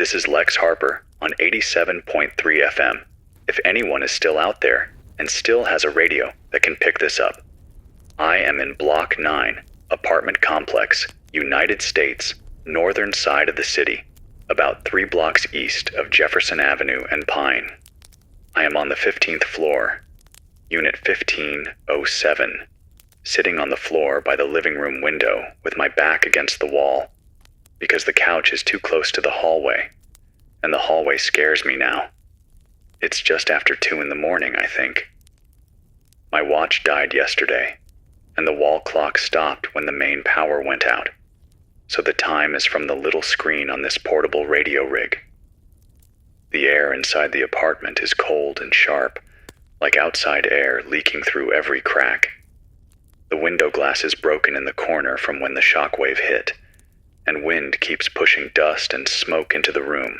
This is Lex Harper on 87.3 FM. If anyone is still out there and still has a radio that can pick this up. I am in Block 9, apartment complex, United States, northern side of the city, about 3 blocks east of Jefferson Avenue and Pine. I am on the 15th floor, Unit 1507, sitting on the floor by the living room window with my back against the wall, because the couch is too close to the hallway, and the hallway scares me now. It's just after 2 in the morning, I think. My watch died yesterday, and the wall clock stopped when the main power went out, so the time is from the little screen on this portable radio rig. The air inside the apartment is cold and sharp, like outside air leaking through every crack. The window glass is broken in the corner from when the shockwave hit, and wind keeps pushing dust and smoke into the room,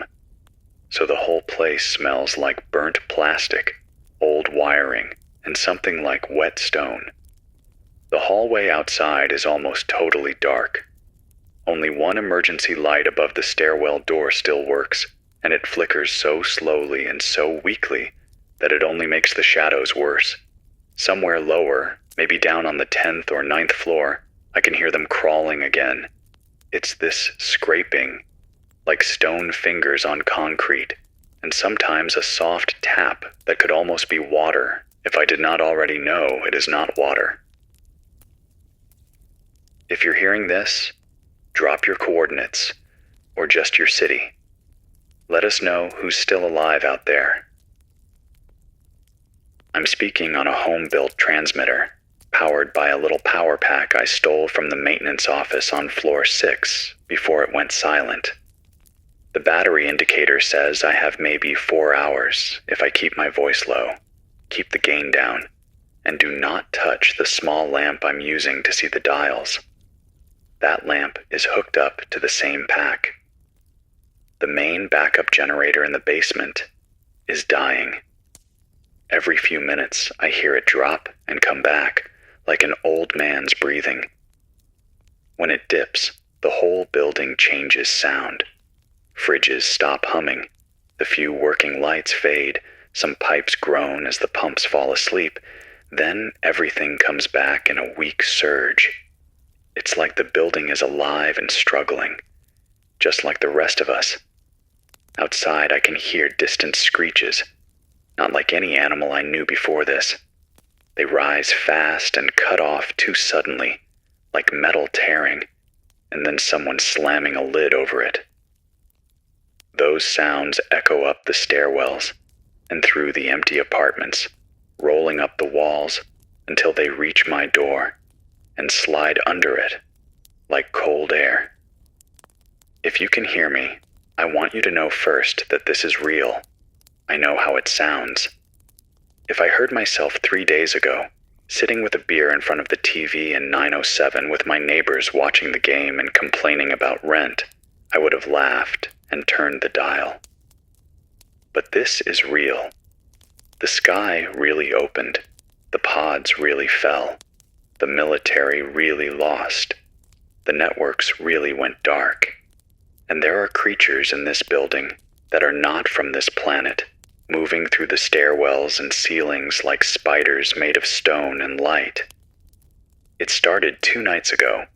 so the whole place smells like burnt plastic, old wiring, and something like wet stone. The hallway outside is almost totally dark. Only one emergency light above the stairwell door still works, and it flickers so slowly and so weakly that it only makes the shadows worse. Somewhere lower, maybe down on the 10th or 9th floor, I can hear them crawling again. It's this scraping, like stone fingers on concrete, and sometimes a soft tap that could almost be water if I did not already know it is not water. If you're hearing this, drop your coordinates, or just your city. Let us know who's still alive out there. I'm speaking on a home-built transmitter, powered by a little power pack I stole from the maintenance office on floor 6 before it went silent. The battery indicator says I have maybe 4 hours if I keep my voice low, keep the gain down, and do not touch the small lamp I'm using to see the dials. That lamp is hooked up to the same pack. The main backup generator in the basement is dying. Every few minutes I hear it drop and come back like an old man's breathing. When it dips, the whole building changes sound. Fridges stop humming, the few working lights fade, some pipes groan as the pumps fall asleep, then everything comes back in a weak surge. It's like the building is alive and struggling, just like the rest of us. Outside I can hear distant screeches, not like any animal I knew before this. They rise fast and cut off too suddenly, like metal tearing, and then someone slamming a lid over it. Those sounds echo up the stairwells and through the empty apartments, rolling up the walls until they reach my door and slide under it like cold air. If you can hear me, I want you to know first that this is real. I know how it sounds. If I heard myself 3 days ago, sitting with a beer in front of the TV in 907 with my neighbors watching the game and complaining about rent, I would have laughed and turned the dial. But this is real. The sky really opened. The pods really fell. The military really lost. The networks really went dark. And there are creatures in this building that are not from this planet, moving through the stairwells and ceilings like spiders made of stone and light. It started 2 nights ago,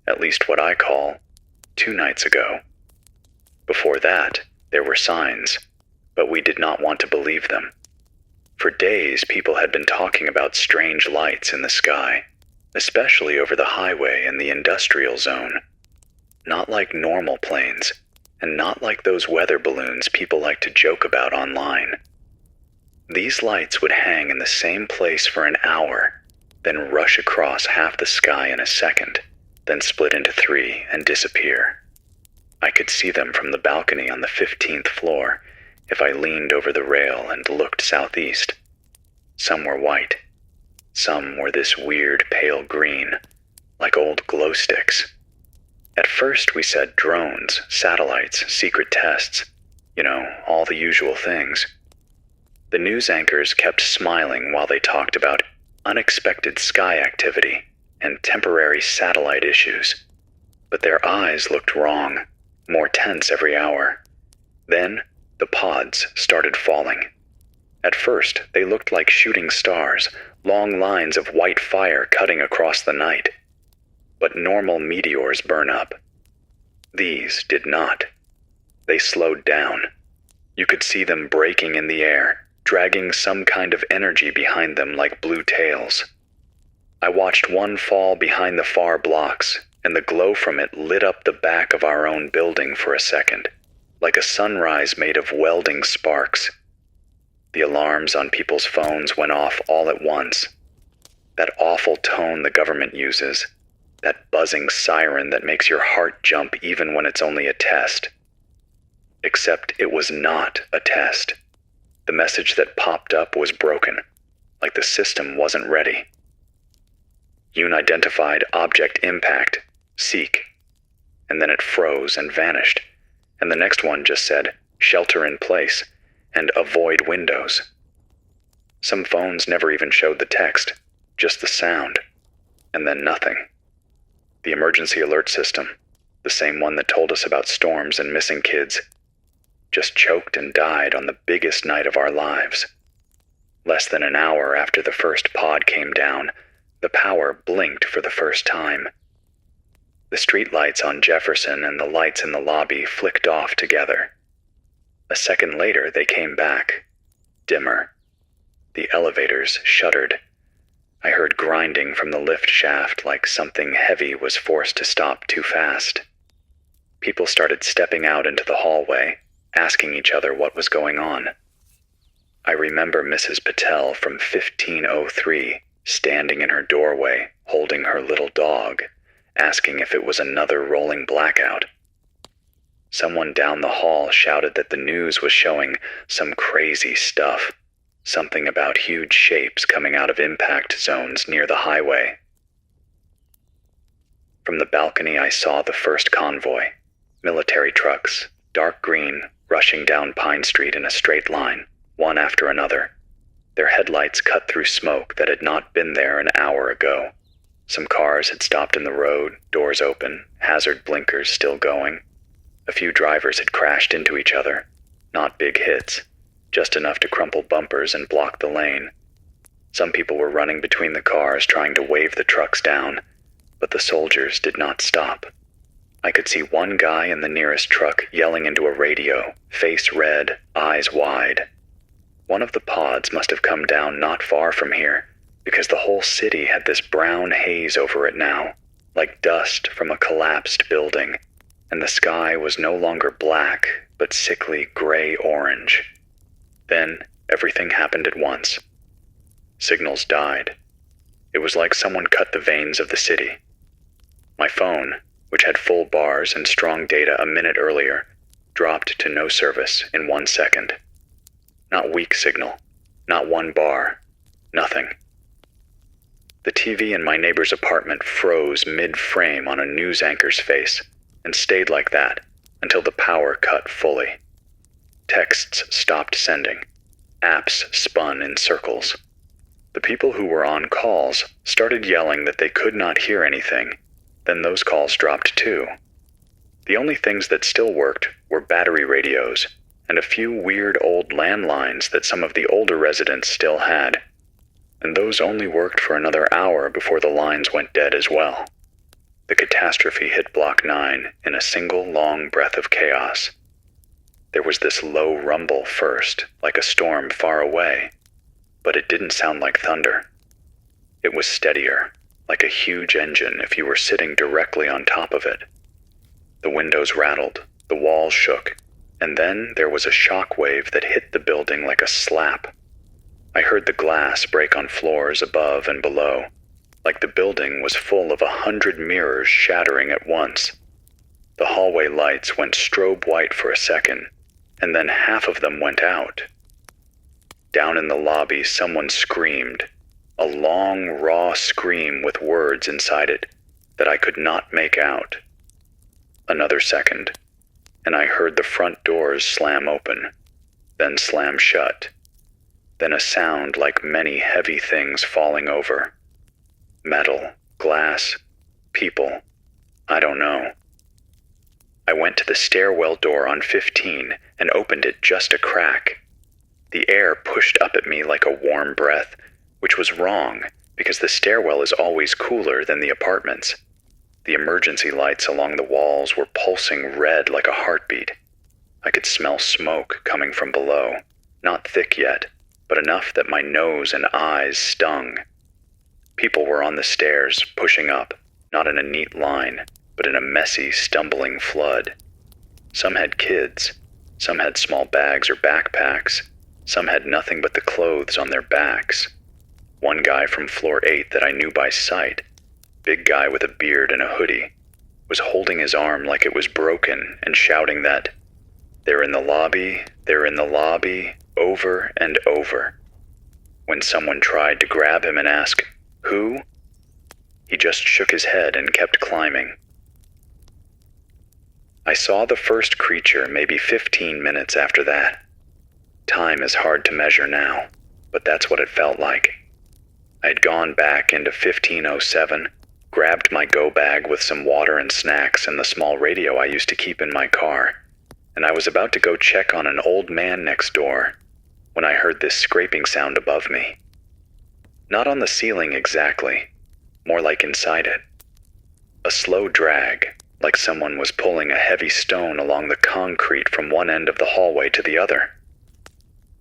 at least what I call 2 nights ago. Before that, there were signs, but we did not want to believe them. For days, people had been talking about strange lights in the sky, especially over the highway and the industrial zone. Not like normal planes, and not like those weather balloons people like to joke about online. These lights would hang in the same place for an hour, then rush across half the sky in a second, then split into 3 and disappear. I could see them from the balcony on the 15th floor if I leaned over the rail and looked southeast. Some were white. Some were this weird pale green, like old glow sticks. At first we said drones, satellites, secret tests, all the usual things. The news anchors kept smiling while they talked about unexpected sky activity and temporary satellite issues. But their eyes looked wrong, more tense every hour. Then, the pods started falling. At first, they looked like shooting stars, long lines of white fire cutting across the night. But normal meteors burn up. These did not. They slowed down. You could see them breaking in the air, dragging some kind of energy behind them like blue tails. I watched one fall behind the far blocks, and the glow from it lit up the back of our own building for a second, like a sunrise made of welding sparks. The alarms on people's phones went off all at once. That awful tone the government uses, that buzzing siren that makes your heart jump even when it's only a test. Except it was not a test. The message that popped up was broken, like the system wasn't ready. Unidentified object impact, seek. And then it froze and vanished, and the next one just said, shelter in place, and avoid windows. Some phones never even showed the text, just the sound, and then nothing. The emergency alert system, the same one that told us about storms and missing kids, just choked and died on the biggest night of our lives. Less than an hour after the first pod came down, the power blinked for the first time. The street lights on Jefferson and the lights in the lobby flicked off together. A second later, they came back, dimmer. The elevators shuddered. I heard grinding from the lift shaft like something heavy was forced to stop too fast. People started stepping out into the hallway, asking each other what was going on. I remember Mrs. Patel from 1503 standing in her doorway, holding her little dog, asking if it was another rolling blackout. Someone down the hall shouted that the news was showing some crazy stuff, something about huge shapes coming out of impact zones near the highway. From the balcony I saw the first convoy, military trucks, dark green, rushing down Pine Street in a straight line, one after another. Their headlights cut through smoke that had not been there an hour ago. Some cars had stopped in the road, doors open, hazard blinkers still going. A few drivers had crashed into each other. Not big hits, just enough to crumple bumpers and block the lane. Some people were running between the cars trying to wave the trucks down, but the soldiers did not stop. I could see one guy in the nearest truck yelling into a radio, face red, eyes wide. One of the pods must have come down not far from here, because the whole city had this brown haze over it now, like dust from a collapsed building, and the sky was no longer black, but sickly gray-orange. Then everything happened at once. Signals died. It was like someone cut the veins of the city. My phone, which had full bars and strong data a minute earlier, dropped to no service in 1 second. Not weak signal, not one bar, nothing. The TV in my neighbor's apartment froze mid-frame on a news anchor's face and stayed like that until the power cut fully. Texts stopped sending. Apps spun in circles. The people who were on calls started yelling that they could not hear anything. Then those calls dropped too. The only things that still worked were battery radios and a few weird old landlines that some of the older residents still had. And those only worked for another hour before the lines went dead as well. The catastrophe hit Block 9 in a single long breath of chaos. There was this low rumble first, like a storm far away, but it didn't sound like thunder. It was steadier, like a huge engine if you were sitting directly on top of it. The windows rattled, the walls shook, and then there was a shock wave that hit the building like a slap. I heard the glass break on floors above and below, like the building was full of 100 mirrors shattering at once. The hallway lights went strobe white for a second, and then half of them went out. Down in the lobby, someone screamed, a long, raw scream with words inside it that I could not make out. Another second, and I heard the front doors slam open, then slam shut. Then a sound like many heavy things falling over. Metal, glass, people, I don't know. I went went to the stairwell door on 15 and opened it just a crack. The air pushed up at me like a warm breath, which was wrong because the stairwell is always cooler than the apartments. The emergency lights along the walls were pulsing red like a heartbeat. I could smell smoke coming from below, not thick yet, but enough that my nose and eyes stung. People were on the stairs, pushing up, not in a neat line, but in a messy, stumbling flood. Some had kids, some had small bags or backpacks, some had nothing but the clothes on their backs. One guy from floor 8 that I knew by sight, big guy with a beard and a hoodie, was holding his arm like it was broken and shouting that, "They're in the lobby, they're in the lobby," over and over. When someone tried to grab him and ask, "Who?" he just shook his head and kept climbing. I saw the first creature maybe 15 minutes after that. Time is hard to measure now, but that's what it felt like. I had gone back into 1507, grabbed my go bag with some water and snacks and the small radio I used to keep in my car, and I was about to go check on an old man next door when I heard this scraping sound above me. Not on the ceiling exactly, more like inside it. A slow drag, like someone was pulling a heavy stone along the concrete from one end of the hallway to the other.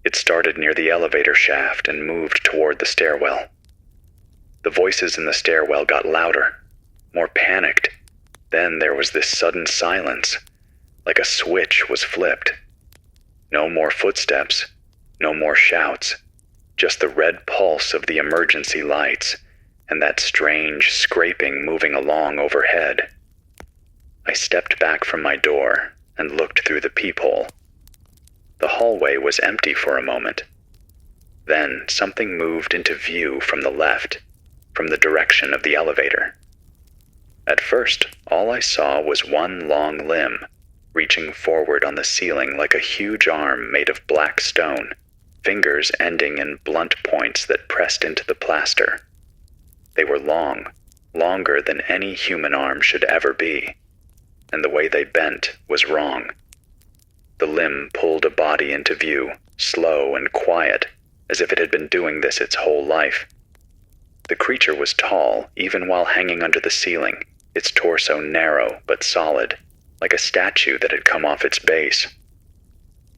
It started near the elevator shaft and moved toward the stairwell. The voices in the stairwell got louder, more panicked. Then there was this sudden silence, like a switch was flipped. No more footsteps, no more shouts, just the red pulse of the emergency lights and that strange scraping moving along overhead. I stepped back from my door and looked through the peephole. The hallway was empty for a moment. Then something moved into view from the left, from the direction of the elevator. At first, all I saw was one long limb, reaching forward on the ceiling like a huge arm made of black stone, fingers ending in blunt points that pressed into the plaster. They were long, longer than any human arm should ever be, and the way they bent was wrong. The limb pulled a body into view, slow and quiet, as if it had been doing this its whole life. The creature was tall, even while hanging under the ceiling, its torso narrow but solid, like a statue that had come off its base.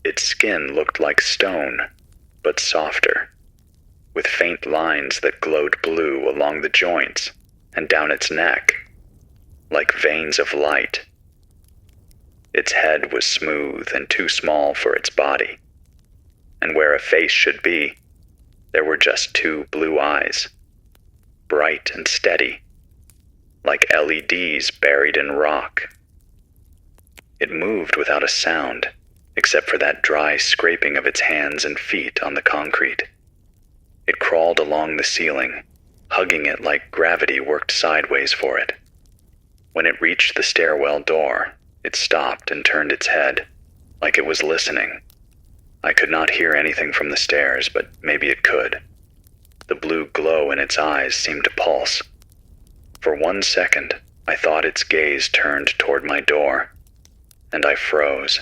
Its skin looked like stone, but softer, with faint lines that glowed blue along the joints and down its neck, like veins of light. Its head was smooth and too small for its body, and where a face should be, there were just two blue eyes, bright and steady, like LEDs buried in rock. It moved without a sound, except for that dry scraping of its hands and feet on the concrete. It crawled along the ceiling, hugging it like gravity worked sideways for it. When it reached the stairwell door, it stopped and turned its head, like it was listening. I could not hear anything from the stairs, but maybe it could. The blue glow in its eyes seemed to pulse. For 1 second, I thought its gaze turned toward my door, and I froze.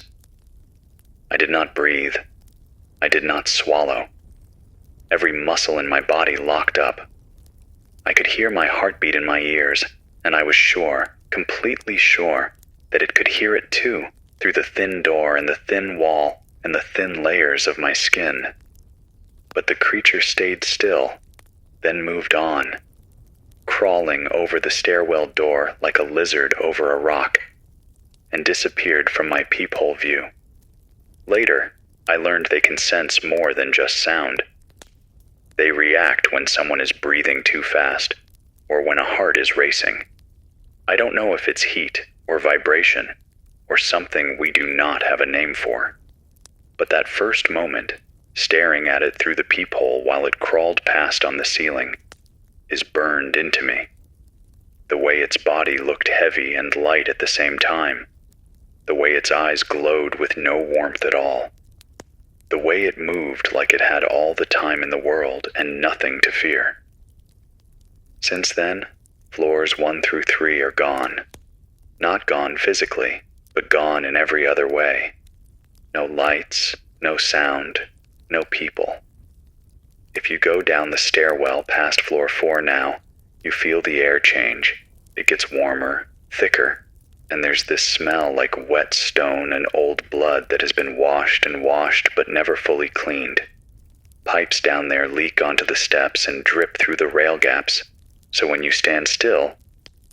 I did not breathe. I did not swallow. Every muscle in my body locked up. I could hear my heartbeat in my ears, and I was sure, completely sure, that it could hear it too, through the thin door and the thin wall and the thin layers of my skin. But the creature stayed still, then moved on, crawling over the stairwell door like a lizard over a rock, and disappeared from my peephole view. Later, I learned they can sense more than just sound. They react when someone is breathing too fast, or when a heart is racing. I don't know if it's heat, or vibration, or something we do not have a name for. But that first moment, staring at it through the peephole while it crawled past on the ceiling, is burned into me. The way its body looked heavy and light at the same time. The way its eyes glowed with no warmth at all. The way it moved like it had all the time in the world and nothing to fear. Since then, floors 1 through 3 are gone. Not gone physically, but gone in every other way. No lights, no sound, no people. If you go down the stairwell past floor 4 now, you feel the air change. It gets warmer, thicker, and there's this smell like wet stone and old blood that has been washed and washed but never fully cleaned. Pipes down there leak onto the steps and drip through the rail gaps, so when you stand still,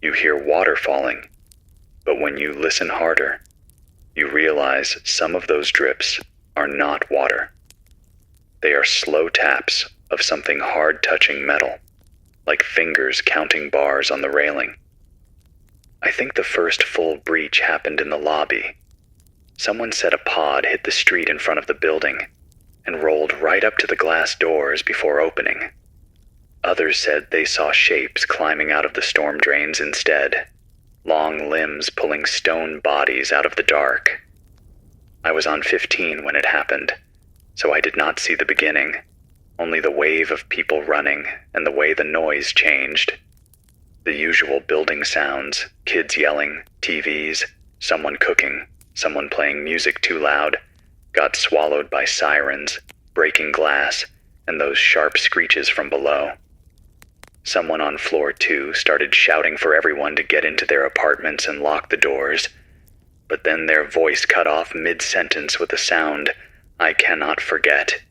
you hear water falling. But when you listen harder, you realize some of those drips are not water. They are slow taps of something hard touching metal, like fingers counting bars on the railing. I think the first full breach happened in the lobby. Someone said a pod hit the street in front of the building and rolled right up to the glass doors before opening. Others said they saw shapes climbing out of the storm drains instead, long limbs pulling stone bodies out of the dark. I was on 15 when it happened, so I did not see the beginning, only the wave of people running and the way the noise changed. The usual building sounds, kids yelling, TVs, someone cooking, someone playing music too loud, got swallowed by sirens, breaking glass, and those sharp screeches from below. Someone on floor 2 started shouting for everyone to get into their apartments and lock the doors, but then their voice cut off mid-sentence with a sound I cannot forget.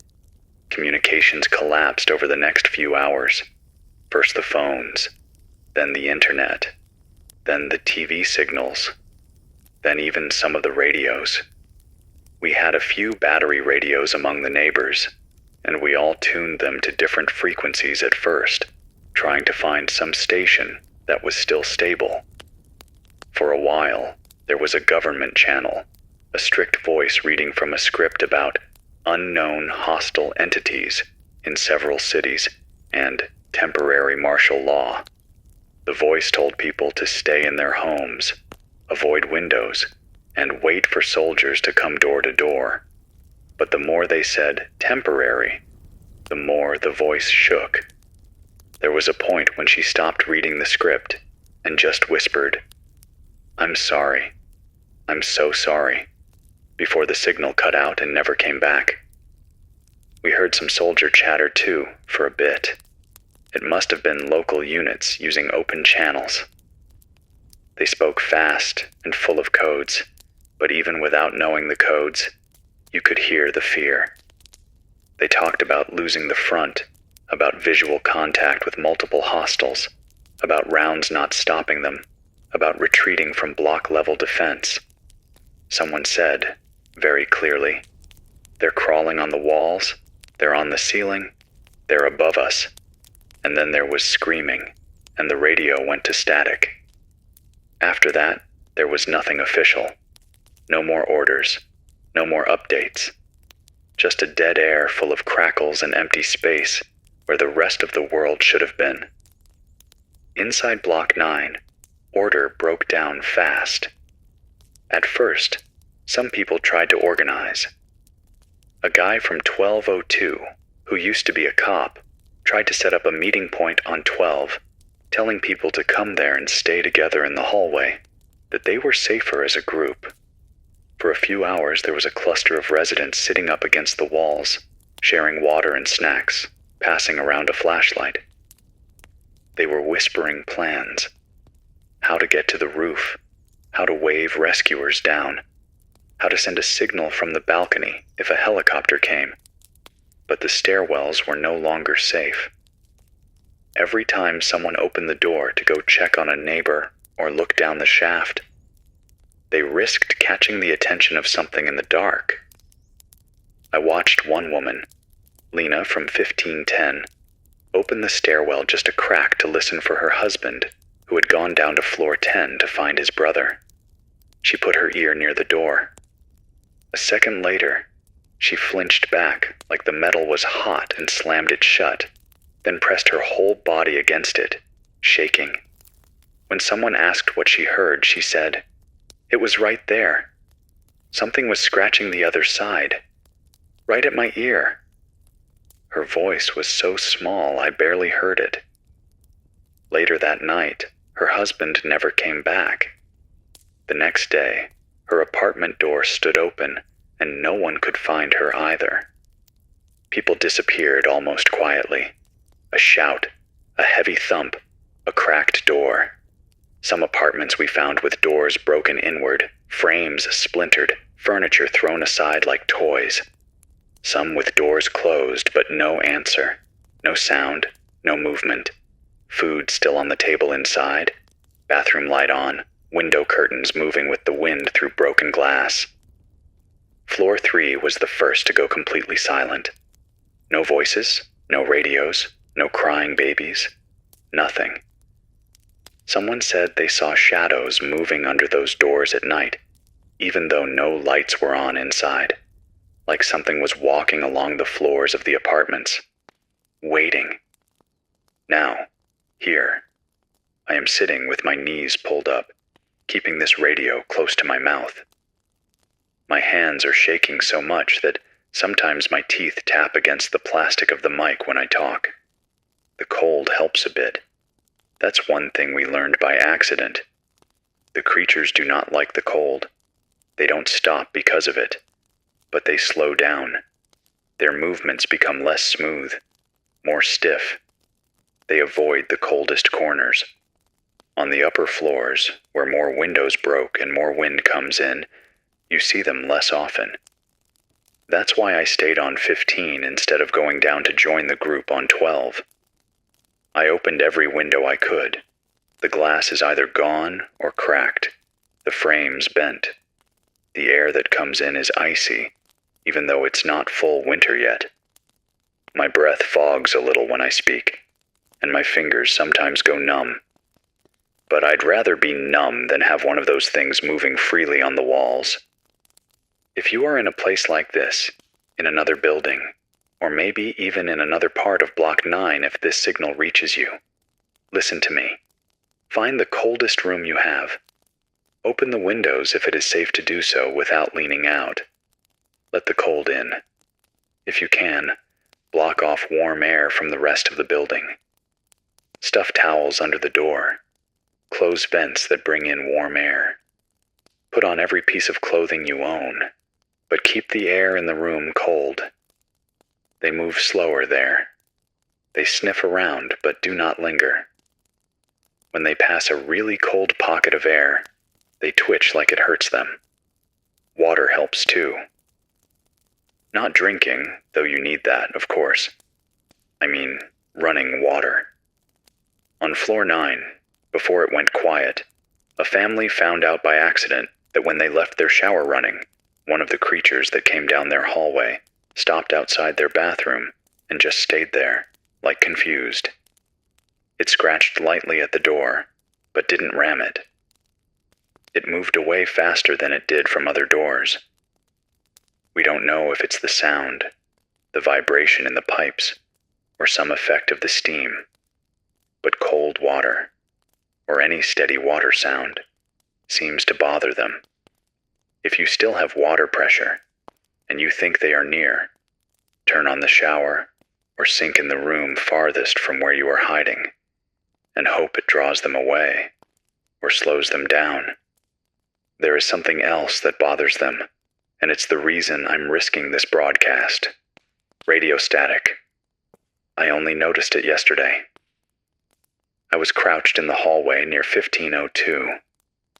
Communications collapsed over the next few hours. First the phones, then the internet, then the TV signals, then even some of the radios. We had a few battery radios among the neighbors, and we all tuned them to different frequencies at first, trying to find some station that was still stable. For a while, there was a government channel, a strict voice reading from a script about unknown hostile entities in several cities and temporary martial law. The voice told people to stay in their homes, avoid windows, and wait for soldiers to come door to door. But the more they said temporary, the more the voice shook. There was a point when she stopped reading the script and just whispered, "I'm sorry. I'm so sorry," before the signal cut out and never came back. We heard some soldier chatter too, for a bit. It must have been local units using open channels. They spoke fast and full of codes, but even without knowing the codes, you could hear the fear. They talked about losing the front, about visual contact with multiple hostiles, about rounds not stopping them, about retreating from block-level defense. Someone said, very clearly, "They're crawling on the walls, they're on the ceiling, they're above us." And then there was screaming, and the radio went to static. After that, there was nothing official. No more orders, no more updates. Just a dead air full of crackles and empty space where the rest of the world should have been. Inside Block 9, order broke down fast. At first, some people tried to organize. A guy from 1202, who used to be a cop, tried to set up a meeting point on 12, telling people to come there and stay together in the hallway, that they were safer as a group. For a few hours there was a cluster of residents sitting up against the walls, sharing water and snacks, passing around a flashlight. They were whispering plans. How to get to the roof, how to wave rescuers down, how to send a signal from the balcony if a helicopter came. But the stairwells were no longer safe. Every time someone opened the door to go check on a neighbor or look down the shaft, they risked catching the attention of something in the dark. I watched one woman, Lena from 1510, open the stairwell just a crack to listen for her husband, who had gone down to floor 10 to find his brother. She put her ear near the door. A second later, she flinched back like the metal was hot and slammed it shut, then pressed her whole body against it, shaking. When someone asked what she heard, she said, "It was right there. Something was scratching the other side, right at my ear." Her voice was so small I barely heard it. Later that night, her husband never came back. The next day, Her apartment door stood open, and no one could find her either. People disappeared almost quietly. A shout, a heavy thump, a cracked door. Some apartments we found with doors broken inward, frames splintered, furniture thrown aside like toys. Some with doors closed, but no answer, no sound, no movement. Food still on the table inside, bathroom light on, window curtains moving with the wind through broken glass. Floor 3 was the first to go completely silent. No voices, no radios, no crying babies, nothing. Someone said they saw shadows moving under those doors at night, even though no lights were on inside, like something was walking along the floors of the apartments, waiting. Now, here, I am sitting with my knees pulled up, keeping this radio close to my mouth. My hands are shaking so much that sometimes my teeth tap against the plastic of the mic when I talk. The cold helps a bit. That's one thing we learned by accident. The creatures do not like the cold. They don't stop because of it, but they slow down. Their movements become less smooth, more stiff. They avoid the coldest corners. On the upper floors, where more windows broke and more wind comes in, you see them less often. That's why I stayed on 15 instead of going down to join the group on 12. I opened every window I could. The glass is either gone or cracked, the frames bent. The air that comes in is icy, even though it's not full winter yet. My breath fogs a little when I speak, and my fingers sometimes go numb. But I'd rather be numb than have one of those things moving freely on the walls. If you are in a place like this, in another building, or maybe even in another part of Block 9 if this signal reaches you, listen to me. Find the coldest room you have. Open the windows if it is safe to do so without leaning out. Let the cold in. If you can, block off warm air from the rest of the building. Stuff towels under the door. Close vents that bring in warm air. Put on every piece of clothing you own, but keep the air in the room cold. They move slower there. They sniff around but do not linger. When they pass a really cold pocket of air, they twitch like it hurts them. Water helps too. Not drinking, though you need that, of course. I mean, running water. On floor 9, before it went quiet, a family found out by accident that when they left their shower running, one of the creatures that came down their hallway stopped outside their bathroom and just stayed there, like confused. It scratched lightly at the door, but didn't ram it. It moved away faster than it did from other doors. We don't know if it's the sound, the vibration in the pipes, or some effect of the steam, but cold water, or any steady water sound, seems to bother them. If you still have water pressure, and you think they are near, turn on the shower or sink in the room farthest from where you are hiding, and hope it draws them away or slows them down. There is something else that bothers them, and it's the reason I'm risking this broadcast. Radio static. I only noticed it yesterday. I was crouched in the hallway near 1502,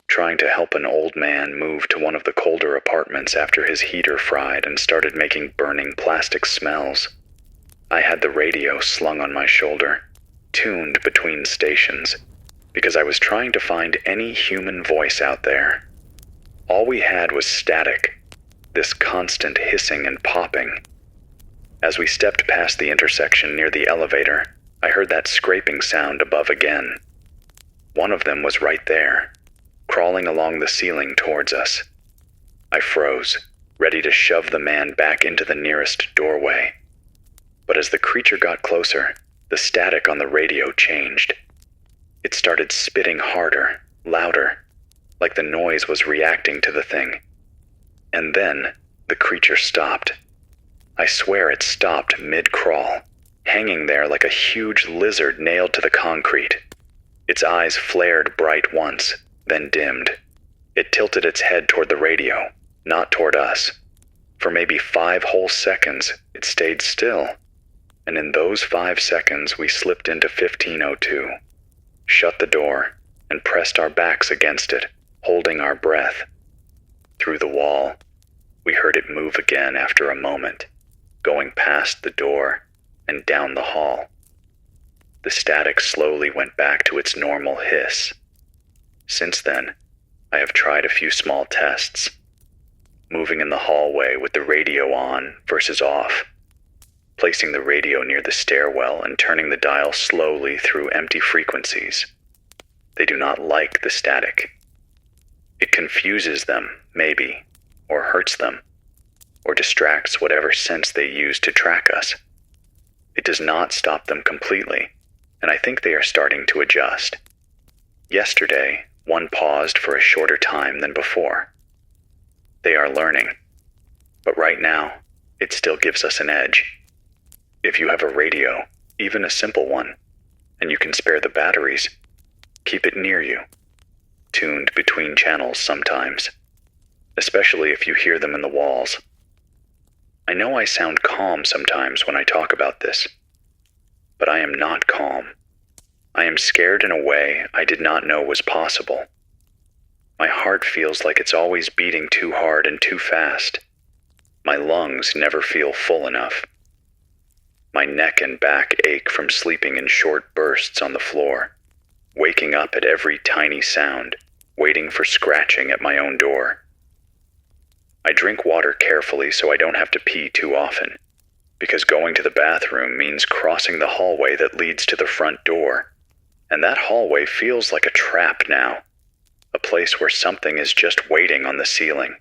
trying to help an old man move to one of the colder apartments after his heater fried and started making burning plastic smells. I had the radio slung on my shoulder, tuned between stations, because I was trying to find any human voice out there. All we had was static, this constant hissing and popping. As we stepped past the intersection near the elevator, I heard that scraping sound above again. One of them was right there, crawling along the ceiling towards us. I froze, ready to shove the man back into the nearest doorway. But as the creature got closer, the static on the radio changed. It started spitting harder, louder, like the noise was reacting to the thing. And then the creature stopped. I swear it stopped mid-crawl, hanging there like a huge lizard nailed to the concrete. Its eyes flared bright once, then dimmed. It tilted its head toward the radio, not toward us. For maybe 5 whole seconds, it stayed still. And in those 5 seconds, we slipped into 1502, shut the door, and pressed our backs against it, holding our breath. Through the wall, we heard it move again after a moment, going past the door and down the hall. The static slowly went back to its normal hiss. Since then, I have tried a few small tests. Moving in the hallway with the radio on versus off. Placing the radio near the stairwell and turning the dial slowly through empty frequencies. They do not like the static. It confuses them, maybe, or hurts them, or distracts whatever sense they use to track us. It does not stop them completely, and I think they are starting to adjust. Yesterday, one paused for a shorter time than before. They are learning, but right now, it still gives us an edge. If you have a radio, even a simple one, and you can spare the batteries, keep it near you, tuned between channels sometimes, especially if you hear them in the walls. I know I sound calm sometimes when I talk about this, but I am not calm. I am scared in a way I did not know was possible. My heart feels like it's always beating too hard and too fast. My lungs never feel full enough. My neck and back ache from sleeping in short bursts on the floor, waking up at every tiny sound, waiting for scratching at my own door. I drink water carefully so I don't have to pee too often, because going to the bathroom means crossing the hallway that leads to the front door, and that hallway feels like a trap now, a place where something is just waiting on the ceiling.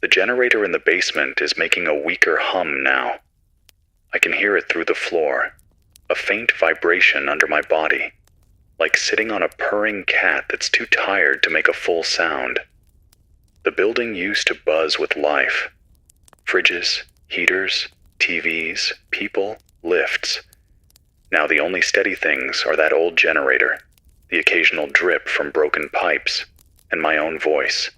The generator in the basement is making a weaker hum now. I can hear it through the floor, a faint vibration under my body, like sitting on a purring cat that's too tired to make a full sound. The building used to buzz with life. Fridges, heaters, TVs, people, lifts. Now the only steady things are that old generator, the occasional drip from broken pipes, and my own voice,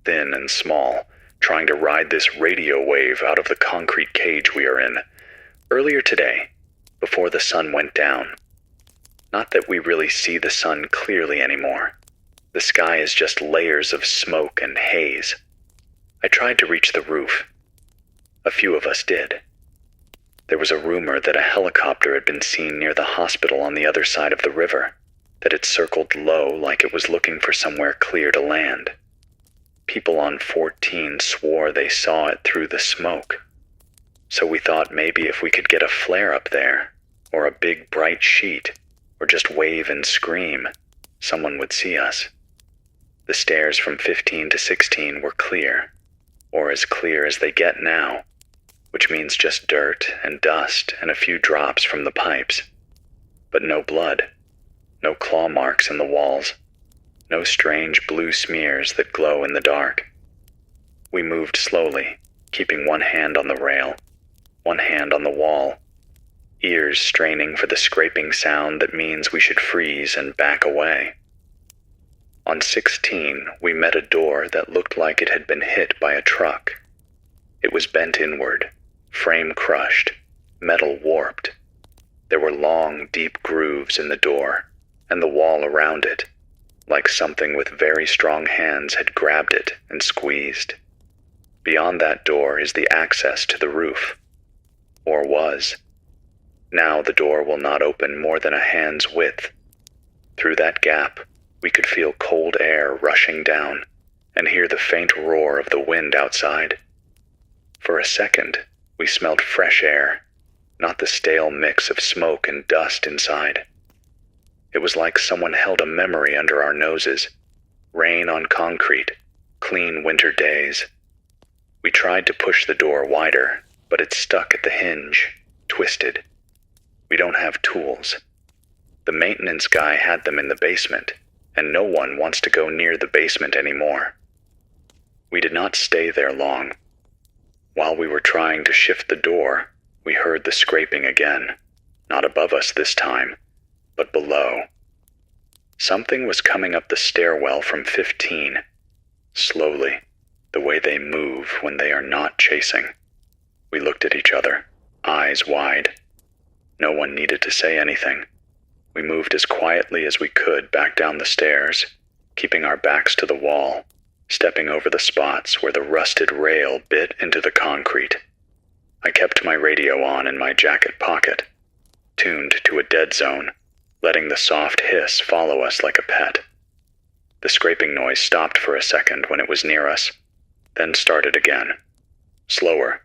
thin and small, trying to ride this radio wave out of the concrete cage we are in. Earlier today, before the sun went down. Not that we really see the sun clearly anymore. The sky is just layers of smoke and haze. I tried to reach the roof. A few of us did. There was a rumor that a helicopter had been seen near the hospital on the other side of the river, that it circled low like it was looking for somewhere clear to land. People on 14 swore they saw it through the smoke. So we thought maybe if we could get a flare up there, or a big bright sheet, or just wave and scream, someone would see us. The stairs from 15 to 16 were clear, or as clear as they get now, which means just dirt and dust and a few drops from the pipes. But no blood, no claw marks in the walls, no strange blue smears that glow in the dark. We moved slowly, keeping one hand on the rail, one hand on the wall, ears straining for the scraping sound that means we should freeze and back away. On 16, we met a door that looked like it had been hit by a truck. It was bent inward, frame crushed, metal warped. There were long, deep grooves in the door, and the wall around it, like something with very strong hands had grabbed it and squeezed. Beyond that door is the access to the roof. Or was. Now the door will not open more than a hand's width. Through that gap, we could feel cold air rushing down and hear the faint roar of the wind outside. For a second, we smelled fresh air, not the stale mix of smoke and dust inside. It was like someone held a memory under our noses. Rain on concrete, clean winter days. We tried to push the door wider, but it stuck at the hinge, twisted. We don't have tools. The maintenance guy had them in the basement, and no one wants to go near the basement anymore. We did not stay there long. While we were trying to shift the door, we heard the scraping again, not above us this time, but below. Something was coming up the stairwell from 15, way they move when they are not chasing. We looked at each other, eyes wide. No one needed to say anything. We moved as quietly as we could back down the stairs, keeping our backs to the wall, stepping over the spots where the rusted rail bit into the concrete. I kept my radio on in my jacket pocket, tuned to a dead zone, letting the soft hiss follow us like a pet. The scraping noise stopped for a second when it was near us, then started again, slower.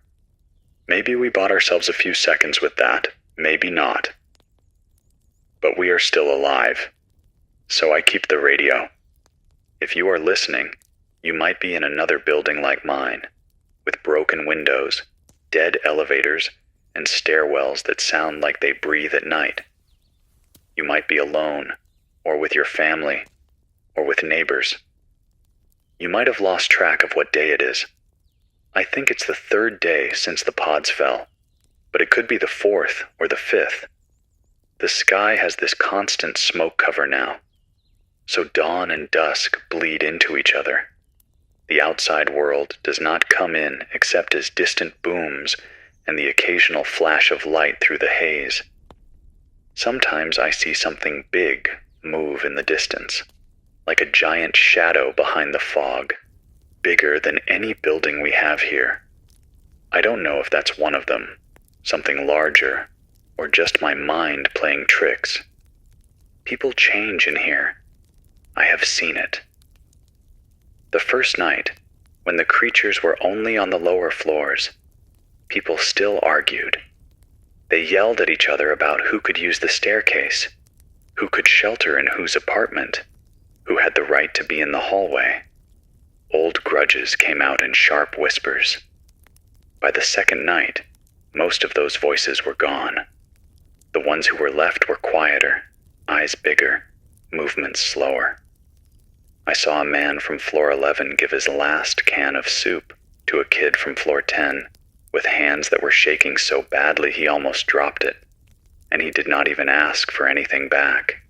Maybe we bought ourselves a few seconds with that, maybe not. But we are still alive, so I keep the radio. If you are listening, you might be in another building like mine, with broken windows, dead elevators, and stairwells that sound like they breathe at night. You might be alone, or with your family, or with neighbors. You might have lost track of what day it is. I think it's the 3rd day since the pods fell, but it could be the 4th or the 5th. The sky has this constant smoke cover now, so dawn and dusk bleed into each other. The outside world does not come in except as distant booms and the occasional flash of light through the haze. Sometimes I see something big move in the distance, like a giant shadow behind the fog, bigger than any building we have here. I don't know if that's one of them, something larger, or just my mind playing tricks. People change in here. I have seen it. The first night, when the creatures were only on the lower floors, people still argued. They yelled at each other about who could use the staircase, who could shelter in whose apartment, who had the right to be in the hallway. Old grudges came out in sharp whispers. By the second night, most of those voices were gone. The ones who were left were quieter, eyes bigger, movements slower. I saw a man from floor 11 give his last can of soup to a kid from floor 10 with hands that were shaking so badly he almost dropped it, and he did not even ask for anything back.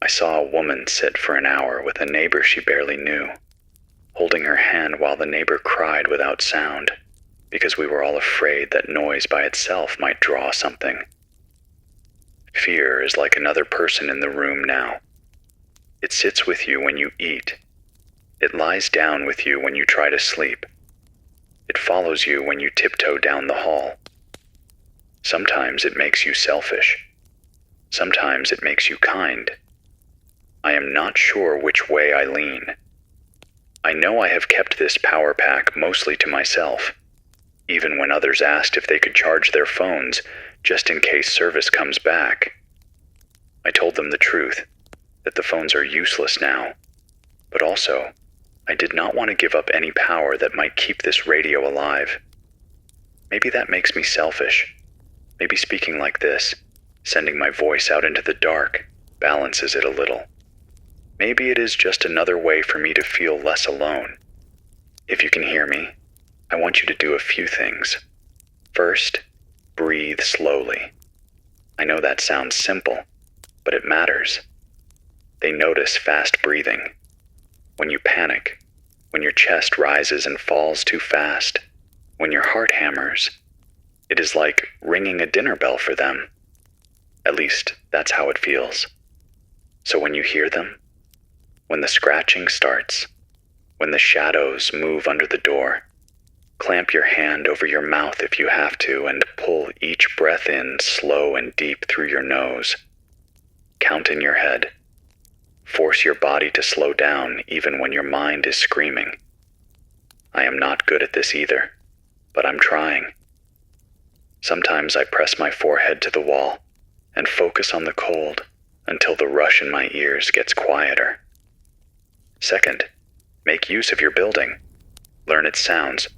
I saw a woman sit for an hour with a neighbor she barely knew, holding her hand while the neighbor cried without sound, because we were all afraid that noise by itself might draw something. Fear is like another person in the room now. It sits with you when you eat. It lies down with you when you try to sleep. It follows you when you tiptoe down the hall. Sometimes it makes you selfish. Sometimes it makes you kind. I am not sure which way I lean. I know I have kept this power pack mostly to myself, even when others asked if they could charge their phones just in case service comes back. I told them the truth, that the phones are useless now, but also I did not want to give up any power that might keep this radio alive. Maybe that makes me selfish. Maybe speaking like this, sending my voice out into the dark, balances it a little. Maybe it is just another way for me to feel less alone. If you can hear me, I want you to do a few things. First, breathe slowly. I know that sounds simple, but it matters. They notice fast breathing. When you panic, when your chest rises and falls too fast, when your heart hammers, it is like ringing a dinner bell for them. At least, that's how it feels. So when you hear them, when the scratching starts, when the shadows move under the door, clamp your hand over your mouth if you have to and pull each breath in slow and deep through your nose. Count in your head. Force your body to slow down even when your mind is screaming. I am not good at this either, but I'm trying. Sometimes I press my forehead to the wall and focus on the cold until the rush in my ears gets quieter. Second, make use of your building. Learn its sounds.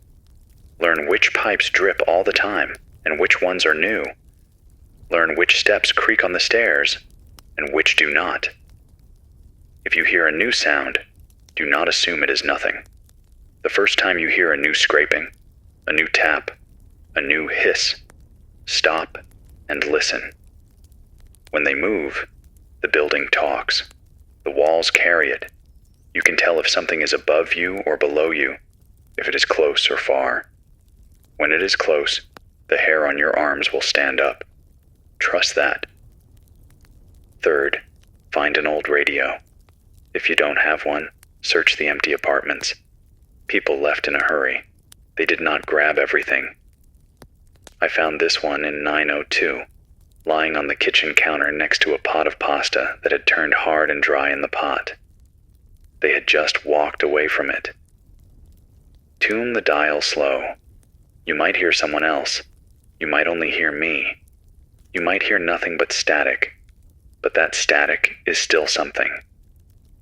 Learn which pipes drip all the time and which ones are new. Learn which steps creak on the stairs and which do not. If you hear a new sound, do not assume it is nothing. The first time you hear a new scraping, a new tap, a new hiss, stop and listen. When they move, the building talks. The walls carry it. You can tell if something is above you or below you, if it is close or far. When it is close, the hair on your arms will stand up. Trust that. Third, find an old radio. If you don't have one, search the empty apartments. People left in a hurry. They did not grab everything. I found this one in 902, lying on the kitchen counter next to a pot of pasta that had turned hard and dry in the pot. They had just walked away from it. Tune the dial slow. You might hear someone else. You might only hear me. You might hear nothing but static, but that static is still something.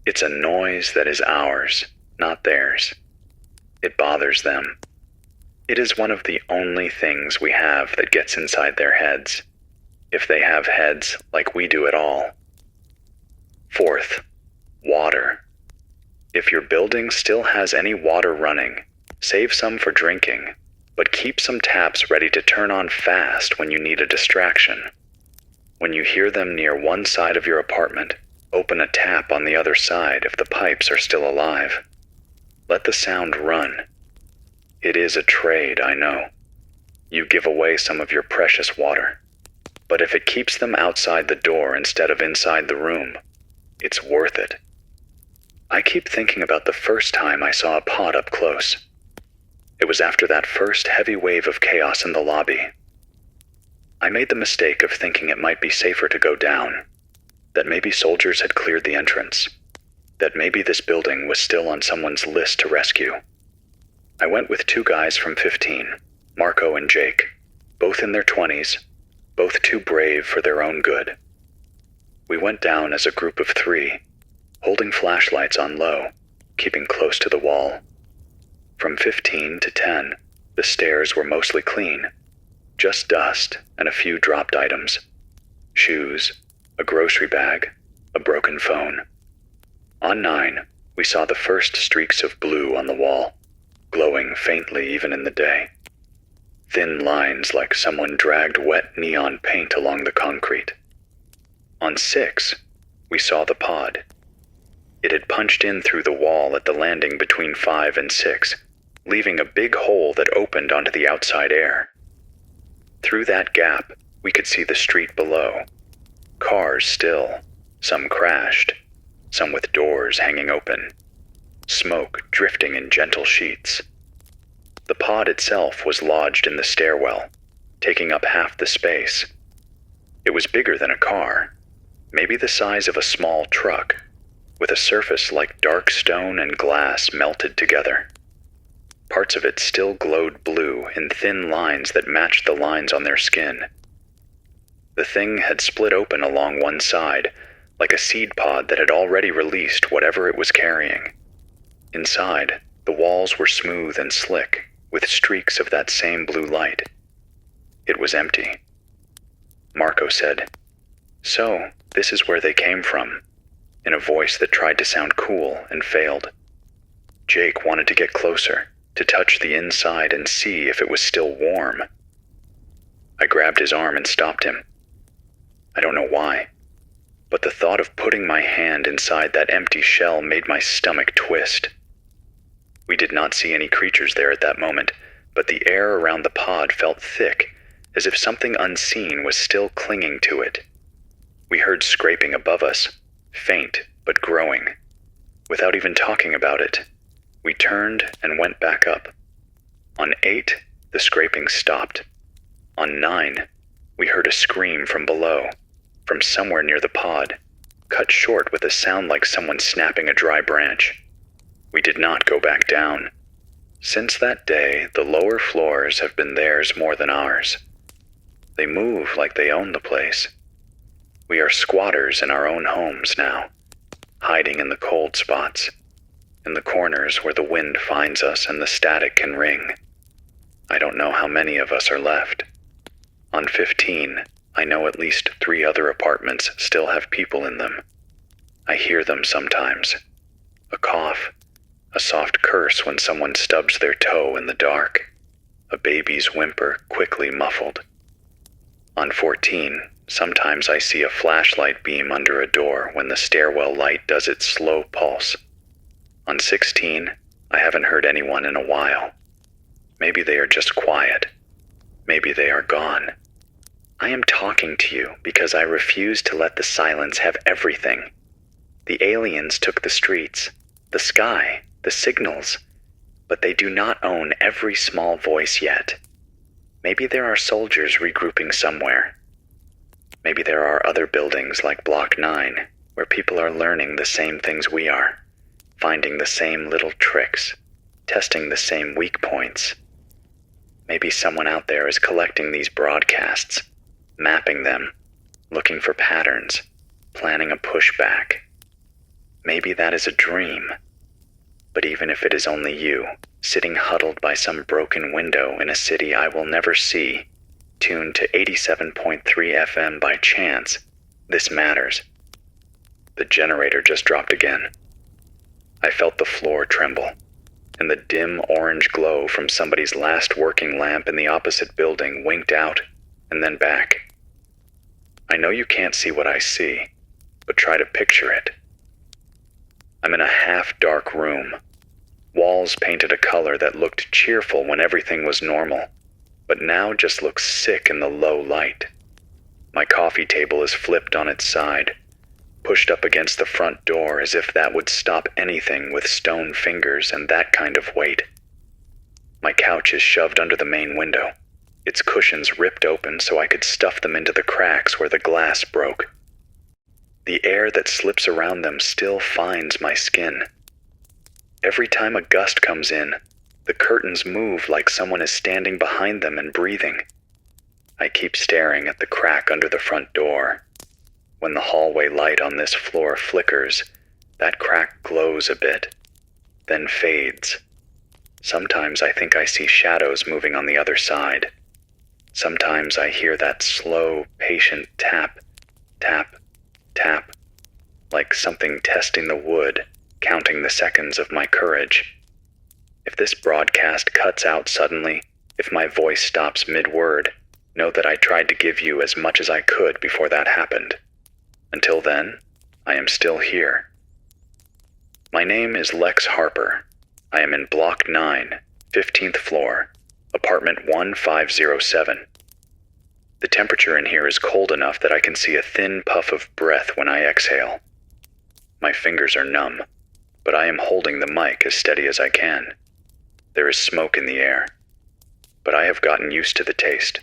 It's a noise that is ours, not theirs. It bothers them. It is one of the only things we have that gets inside their heads, if they have heads like we do at all. Fourth, water. If your building still has any water running, save some for drinking, but keep some taps ready to turn on fast when you need a distraction. When you hear them near one side of your apartment, open a tap on the other side if the pipes are still alive. Let the sound run. It is a trade, I know. You give away some of your precious water. But if it keeps them outside the door instead of inside the room, it's worth it. I keep thinking about the first time I saw a pod up close. It was after that first heavy wave of chaos in the lobby. I made the mistake of thinking it might be safer to go down, that maybe soldiers had cleared the entrance, that maybe this building was still on someone's list to rescue. I went with two guys from 15, Marco and Jake, both in their 20s, both too brave for their own good. We went down as a group of 3, holding flashlights on low, keeping close to the wall. From 15 to 10, the stairs were mostly clean, just dust and a few dropped items. Shoes, a grocery bag, a broken phone. On 9, we saw the first streaks of blue on the wall, glowing faintly even in the day. Thin lines like someone dragged wet neon paint along the concrete. On 6, we saw the pod. It had punched in through the wall at the landing between 5 and 6, leaving a big hole that opened onto the outside air. Through that gap, we could see the street below. Cars still, some crashed, some with doors hanging open. Smoke drifting in gentle sheets. The pod itself was lodged in the stairwell, taking up half the space. It was bigger than a car, maybe the size of a small truck, with a surface like dark stone and glass melted together. Parts of it still glowed blue in thin lines that matched the lines on their skin. The thing had split open along one side, like a seed pod that had already released whatever it was carrying. Inside, the walls were smooth and slick, with streaks of that same blue light. It was empty. Marco said, "So, this is where they came from," in a voice that tried to sound cool and failed. Jake wanted to get closer, to touch the inside and see if it was still warm. I grabbed his arm and stopped him. I don't know why, but the thought of putting my hand inside that empty shell made my stomach twist. We did not see any creatures there at that moment, but the air around the pod felt thick, as if something unseen was still clinging to it. We heard scraping above us, faint but growing. Without even talking about it, we turned and went back up. On 8, the scraping stopped. On 9, we heard a scream from below, from somewhere near the pod, cut short with a sound like someone snapping a dry branch. We did not go back down. Since that day, the lower floors have been theirs more than ours. They move like they own the place. We are squatters in our own homes now, hiding in the cold spots, in the corners where the wind finds us and the static can ring. I don't know how many of us are left. On 15, I know at least 3 other apartments still have people in them. I hear them sometimes. A cough, a soft curse when someone stubs their toe in the dark, a baby's whimper quickly muffled. On 14, sometimes I see a flashlight beam under a door when the stairwell light does its slow pulse. On 16, I haven't heard anyone in a while. Maybe they are just quiet. Maybe they are gone. I am talking to you because I refuse to let the silence have everything. The aliens took the streets, the sky, the signals, but they do not own every small voice yet. Maybe there are soldiers regrouping somewhere. Maybe there are other buildings like Block 9 where people are learning the same things we are, finding the same little tricks, testing the same weak points. Maybe someone out there is collecting these broadcasts, mapping them, looking for patterns, planning a pushback. Maybe that is a dream. But even if it is only you, sitting huddled by some broken window in a city I will never see, tuned to 87.3 FM by chance, this matters. The generator just dropped again. I felt the floor tremble, and the dim orange glow from somebody's last working lamp in the opposite building winked out and then back. I know you can't see what I see, but try to picture it. I'm in a half-dark room. Walls painted a color that looked cheerful when everything was normal, but now just looks sick in the low light. My coffee table is flipped on its side, pushed up against the front door as if that would stop anything with stone fingers and that kind of weight. My couch is shoved under the main window, its cushions ripped open so I could stuff them into the cracks where the glass broke. The air that slips around them still finds my skin. Every time a gust comes in, the curtains move like someone is standing behind them and breathing. I keep staring at the crack under the front door. When the hallway light on this floor flickers, that crack glows a bit, then fades. Sometimes I think I see shadows moving on the other side. Sometimes I hear that slow, patient tap, tap, tap, like something testing the wood, counting the seconds of my courage. If this broadcast cuts out suddenly, if my voice stops mid-word, know that I tried to give you as much as I could before that happened. Until then, I am still here. My name is Lex Harper. I am in Block 9, 15th floor, apartment 1507. The temperature in here is cold enough that I can see a thin puff of breath when I exhale. My fingers are numb, but I am holding the mic as steady as I can. There is smoke in the air, but I have gotten used to the taste.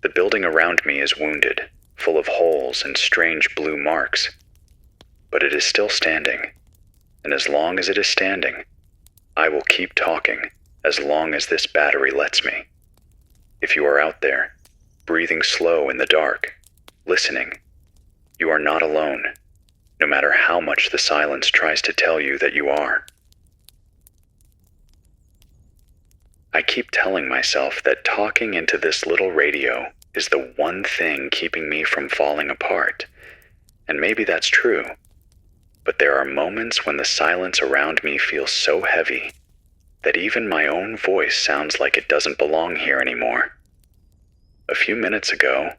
The building around me is wounded, full of holes and strange blue marks, but it is still standing, and as long as it is standing, I will keep talking as long as this battery lets me. If you are out there, breathing slow in the dark, listening, you are not alone, no matter how much the silence tries to tell you that you are. I keep telling myself that talking into this little radio is the one thing keeping me from falling apart, and maybe that's true, but there are moments when the silence around me feels so heavy that even my own voice sounds like it doesn't belong here anymore. A few minutes ago,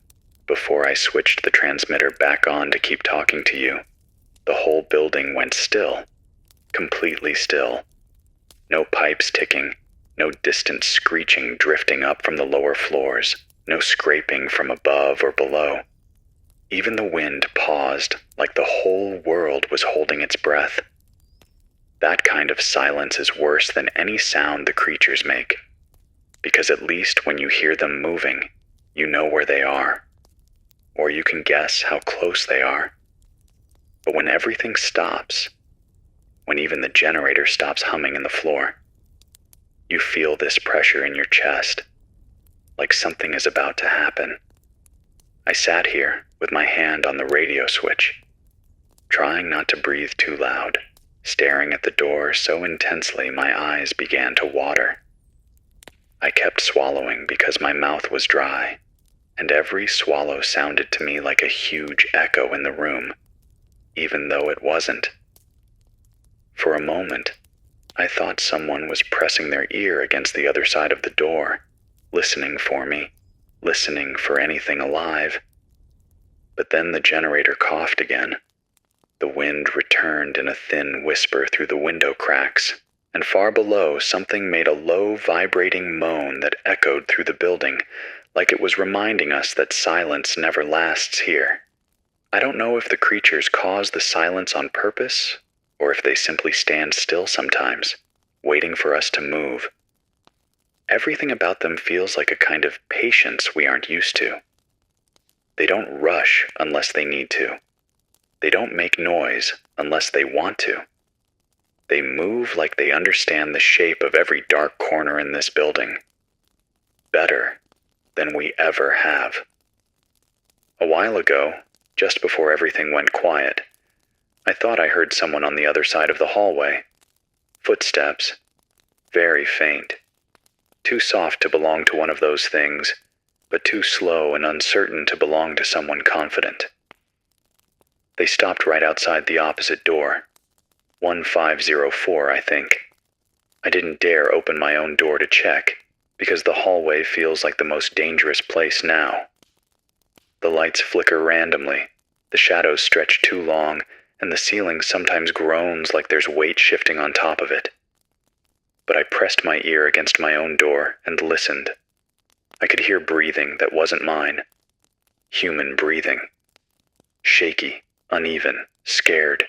before I switched the transmitter back on to keep talking to you, the whole building went still, completely still. No pipes ticking, no distant screeching drifting up from the lower floors, no scraping from above or below. Even the wind paused like the whole world was holding its breath. That kind of silence is worse than any sound the creatures make, because at least when you hear them moving, you know where they are, or you can guess how close they are. But when everything stops, when even the generator stops humming in the floor, you feel this pressure in your chest, like something is about to happen. I sat here with my hand on the radio switch, trying not to breathe too loud, staring at the door so intensely my eyes began to water. I kept swallowing because my mouth was dry, and every swallow sounded to me like a huge echo in the room, even though it wasn't. For a moment, I thought someone was pressing their ear against the other side of the door, listening for me, listening for anything alive. But then the generator coughed again. The wind returned in a thin whisper through the window cracks, and far below something made a low, vibrating moan that echoed through the building, like it was reminding us that silence never lasts here. I don't know if the creatures cause the silence on purpose, or if they simply stand still sometimes, waiting for us to move. Everything about them feels like a kind of patience we aren't used to. They don't rush unless they need to. They don't make noise unless they want to. They move like they understand the shape of every dark corner in this building. Better than we ever have. A while ago, just before everything went quiet, I thought I heard someone on the other side of the hallway. Footsteps, very faint. Too soft to belong to one of those things, but too slow and uncertain to belong to someone confident. They stopped right outside the opposite door. 1504, I think. I didn't dare open my own door to check, because the hallway feels like the most dangerous place now. The lights flicker randomly, the shadows stretch too long, and the ceiling sometimes groans like there's weight shifting on top of it. But I pressed my ear against my own door and listened. I could hear breathing that wasn't mine. Human breathing. Shaky, uneven, scared.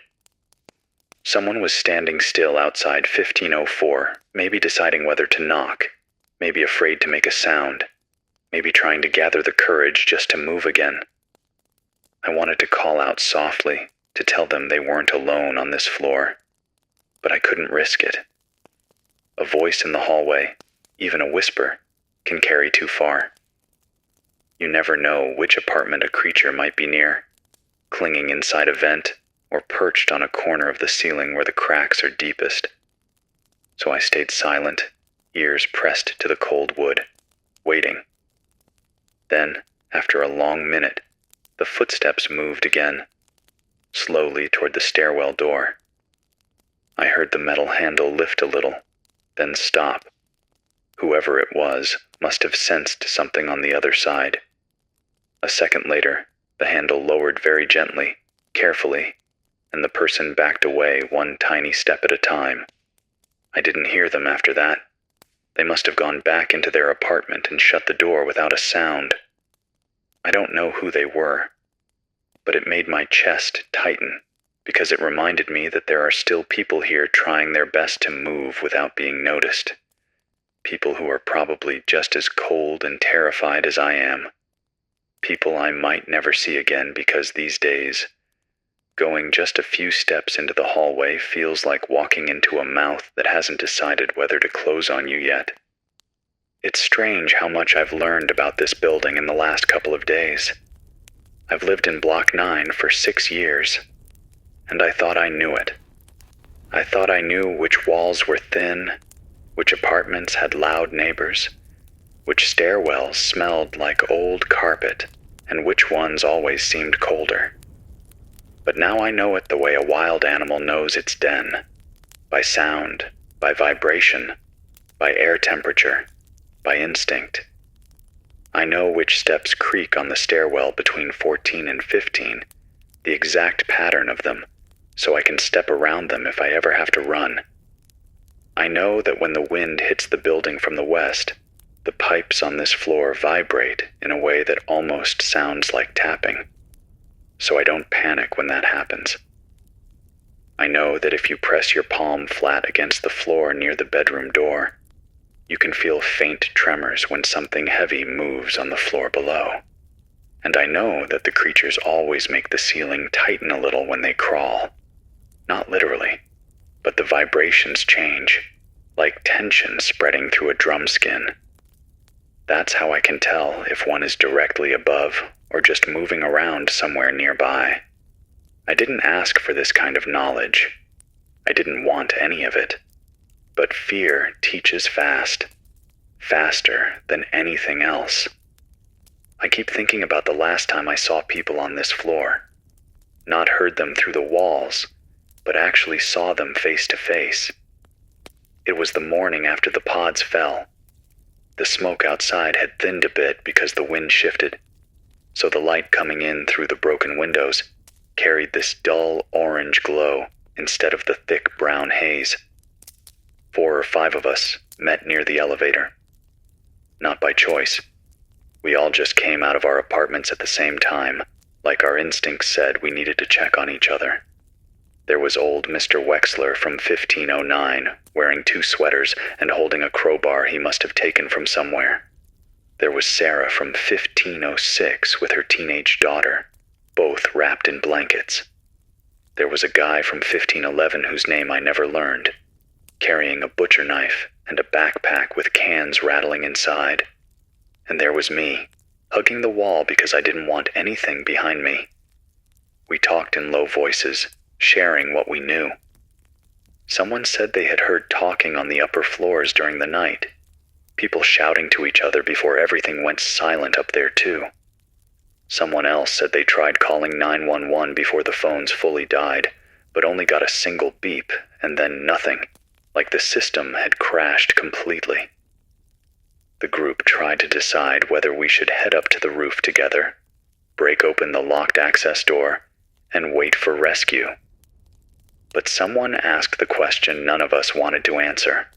Someone was standing still outside 1504, maybe deciding whether to knock, maybe afraid to make a sound, maybe trying to gather the courage just to move again. I wanted to call out softly, to tell them they weren't alone on this floor, but I couldn't risk it. A voice in the hallway, even a whisper, can carry too far. You never know which apartment a creature might be near, clinging inside a vent or perched on a corner of the ceiling where the cracks are deepest. So I stayed silent, ears pressed to the cold wood, waiting. Then, after a long minute, the footsteps moved again, slowly toward the stairwell door. I heard the metal handle lift a little, then stop. Whoever it was must have sensed something on the other side. A second later, the handle lowered very gently, carefully, and the person backed away one tiny step at a time. I didn't hear them after that. They must have gone back into their apartment and shut the door without a sound. I don't know who they were, but it made my chest tighten, because it reminded me that there are still people here trying their best to move without being noticed. People who are probably just as cold and terrified as I am. People I might never see again because these days, going just a few steps into the hallway feels like walking into a mouth that hasn't decided whether to close on you yet. It's strange how much I've learned about this building in the last couple of days. I've lived in Block 9 for 6 years, and I thought I knew it. I thought I knew which walls were thin, which apartments had loud neighbors, which stairwells smelled like old carpet, and which ones always seemed colder. But now I know it the way a wild animal knows its den, by sound, by vibration, by air temperature, by instinct. I know which steps creak on the stairwell between 14 and 15, the exact pattern of them, so I can step around them if I ever have to run. I know that when the wind hits the building from the west, the pipes on this floor vibrate in a way that almost sounds like tapping, so I don't panic when that happens. I know that if you press your palm flat against the floor near the bedroom door, you can feel faint tremors when something heavy moves on the floor below. And I know that the creatures always make the ceiling tighten a little when they crawl. Not literally, but the vibrations change, like tension spreading through a drum skin. That's how I can tell if one is directly above or just moving around somewhere nearby. I didn't ask for this kind of knowledge. I didn't want any of it. But fear teaches fast, faster than anything else. I keep thinking about the last time I saw people on this floor. Not heard them through the walls, but actually saw them face to face. It was the morning after the pods fell. The smoke outside had thinned a bit because the wind shifted, so the light coming in through the broken windows carried this dull orange glow instead of the thick brown haze. 4 or 5 of us met near the elevator. Not by choice. We all just came out of our apartments at the same time, like our instincts said we needed to check on each other. There was old Mr. Wexler from 1509, wearing 2 sweaters and holding a crowbar he must have taken from somewhere. There was Sarah from 1506 with her teenage daughter, both wrapped in blankets. There was a guy from 1511 whose name I never learned, carrying a butcher knife and a backpack with cans rattling inside. And there was me, hugging the wall because I didn't want anything behind me. We talked in low voices, sharing what we knew. Someone said they had heard talking on the upper floors during the night, people shouting to each other before everything went silent up there too. Someone else said they tried calling 911 before the phones fully died, but only got a single beep and then nothing, like the system had crashed completely. The group tried to decide whether we should head up to the roof together, break open the locked access door, and wait for rescue. But someone asked the question none of us wanted to answer.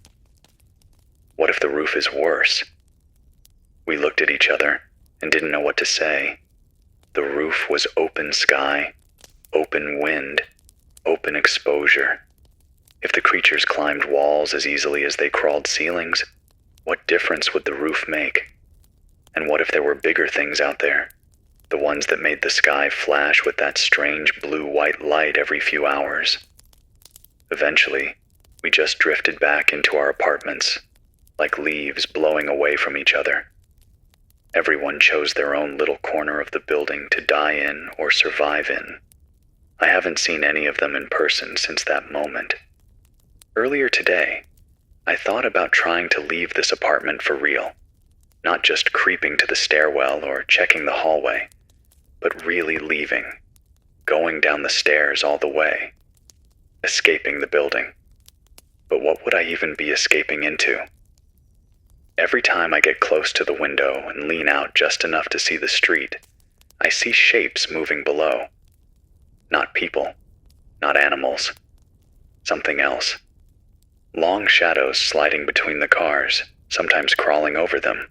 What if the roof is worse? We looked at each other and didn't know what to say. The roof was open sky, open wind, open exposure. If the creatures climbed walls as easily as they crawled ceilings, what difference would the roof make? And what if there were bigger things out there? The ones that made the sky flash with that strange blue-white light every few hours. Eventually, we just drifted back into our apartments, like leaves blowing away from each other. Everyone chose their own little corner of the building to die in or survive in. I haven't seen any of them in person since that moment. Earlier today, I thought about trying to leave this apartment for real, not just creeping to the stairwell or checking the hallway, but really leaving, going down the stairs all the way, escaping the building. But what would I even be escaping into? Every time I get close to the window and lean out just enough to see the street, I see shapes moving below. Not people, not animals, something else. Long shadows sliding between the cars, sometimes crawling over them.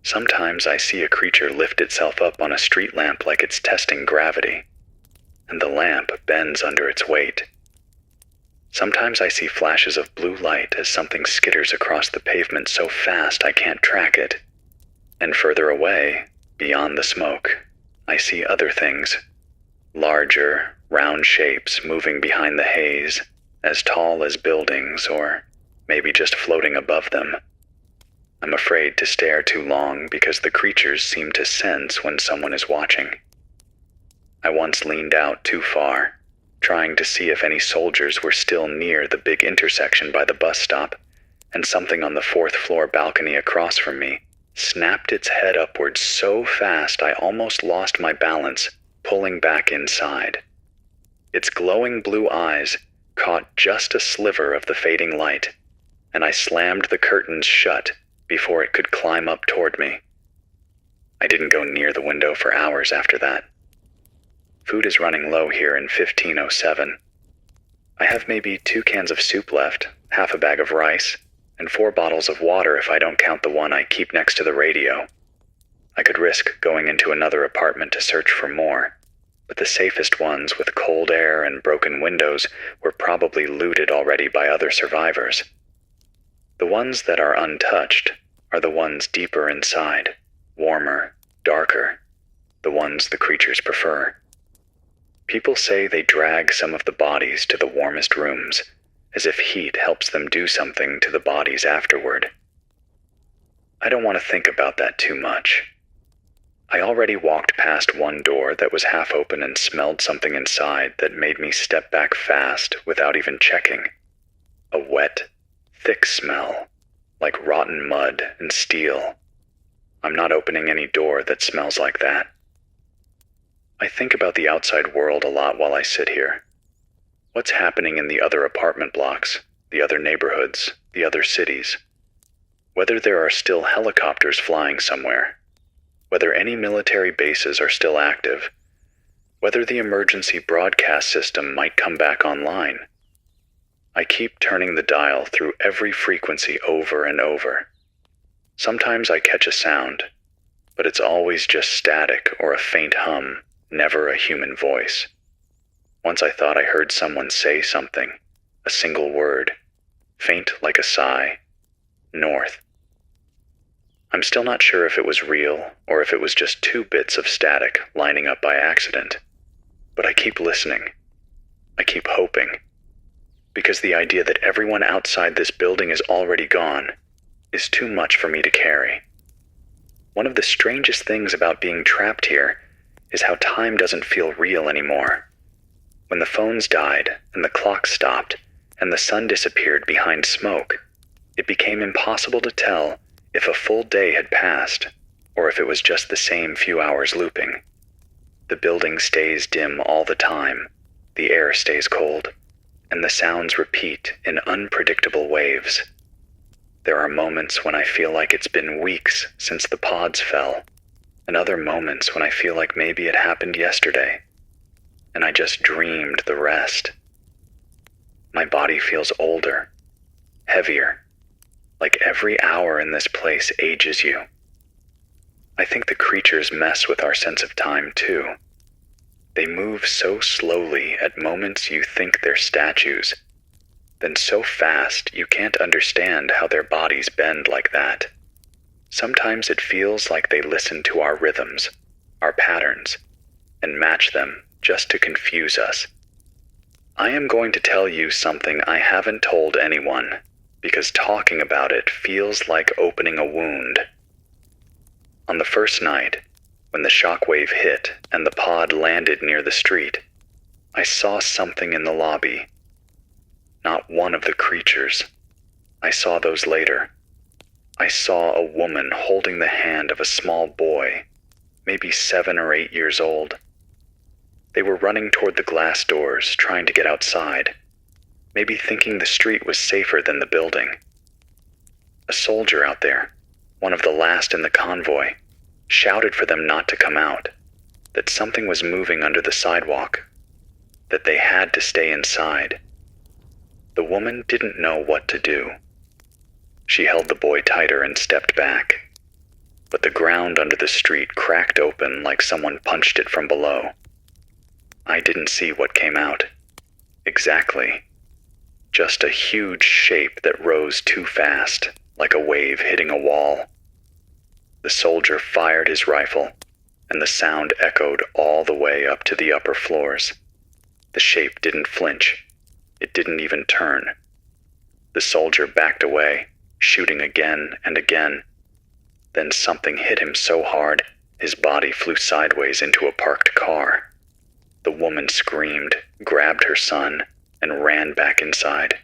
Sometimes I see a creature lift itself up on a street lamp like it's testing gravity, and the lamp bends under its weight. Sometimes I see flashes of blue light as something skitters across the pavement so fast I can't track it. And further away, beyond the smoke, I see other things. Larger, round shapes moving behind the haze, as tall as buildings or maybe just floating above them. I'm afraid to stare too long because the creatures seem to sense when someone is watching. I once leaned out too far, trying to see if any soldiers were still near the big intersection by the bus stop, and something on the 4th floor balcony across from me snapped its head upwards so fast I almost lost my balance, pulling back inside. Its glowing blue eyes caught just a sliver of the fading light, and I slammed the curtains shut before it could climb up toward me. I didn't go near the window for hours after that. Food is running low here in 1507. I have maybe 2 cans of soup left, half a bag of rice, and 4 bottles of water if I don't count the one I keep next to the radio. I could risk going into another apartment to search for more, but the safest ones with cold air and broken windows were probably looted already by other survivors. The ones that are untouched are the ones deeper inside, warmer, darker, the ones the creatures prefer. People say they drag some of the bodies to the warmest rooms, as if heat helps them do something to the bodies afterward. I don't want to think about that too much. I already walked past one door that was half open and smelled something inside that made me step back fast without even checking. A wet, thick smell, like rotten mud and steel. I'm not opening any door that smells like that. I think about the outside world a lot while I sit here. What's happening in the other apartment blocks, the other neighborhoods, the other cities? Whether there are still helicopters flying somewhere, whether any military bases are still active, whether the emergency broadcast system might come back online. I keep turning the dial through every frequency over and over. Sometimes I catch a sound, but it's always just static or a faint hum, never a human voice. Once I thought I heard someone say something, a single word, faint like a sigh, north. I'm still not sure if it was real or if it was just 2 bits of static lining up by accident, but I keep listening. I keep hoping, because the idea that everyone outside this building is already gone is too much for me to carry. One of the strangest things about being trapped here is how time doesn't feel real anymore. When the phones died and the clock stopped and the sun disappeared behind smoke, it became impossible to tell if a full day had passed or if it was just the same few hours looping. The building stays dim all the time, the air stays cold, and the sounds repeat in unpredictable waves. There are moments when I feel like it's been weeks since the pods fell, and other moments when I feel like maybe it happened yesterday, and I just dreamed the rest. My body feels older, heavier, like every hour in this place ages you. I think the creatures mess with our sense of time too. They move so slowly at moments you think they're statues, then so fast you can't understand how their bodies bend like that. Sometimes it feels like they listen to our rhythms, our patterns, and match them just to confuse us. I am going to tell you something I haven't told anyone, because talking about it feels like opening a wound. On the first night, when the shockwave hit and the pod landed near the street, I saw something in the lobby. Not one of the creatures. I saw those later. I saw a woman holding the hand of a small boy, maybe 7 or 8 years old. They were running toward the glass doors, trying to get outside, maybe thinking the street was safer than the building. A soldier out there, one of the last in the convoy, shouted for them not to come out, that something was moving under the sidewalk, that they had to stay inside. The woman didn't know what to do. She held the boy tighter and stepped back, but the ground under the street cracked open like someone punched it from below. I didn't see what came out. Exactly. Just a huge shape that rose too fast, like a wave hitting a wall. The soldier fired his rifle, and the sound echoed all the way up to the upper floors. The shape didn't flinch. It didn't even turn. The soldier backed away, shooting again and again. Then something hit him so hard, his body flew sideways into a parked car. The woman screamed, grabbed her son, and ran back inside.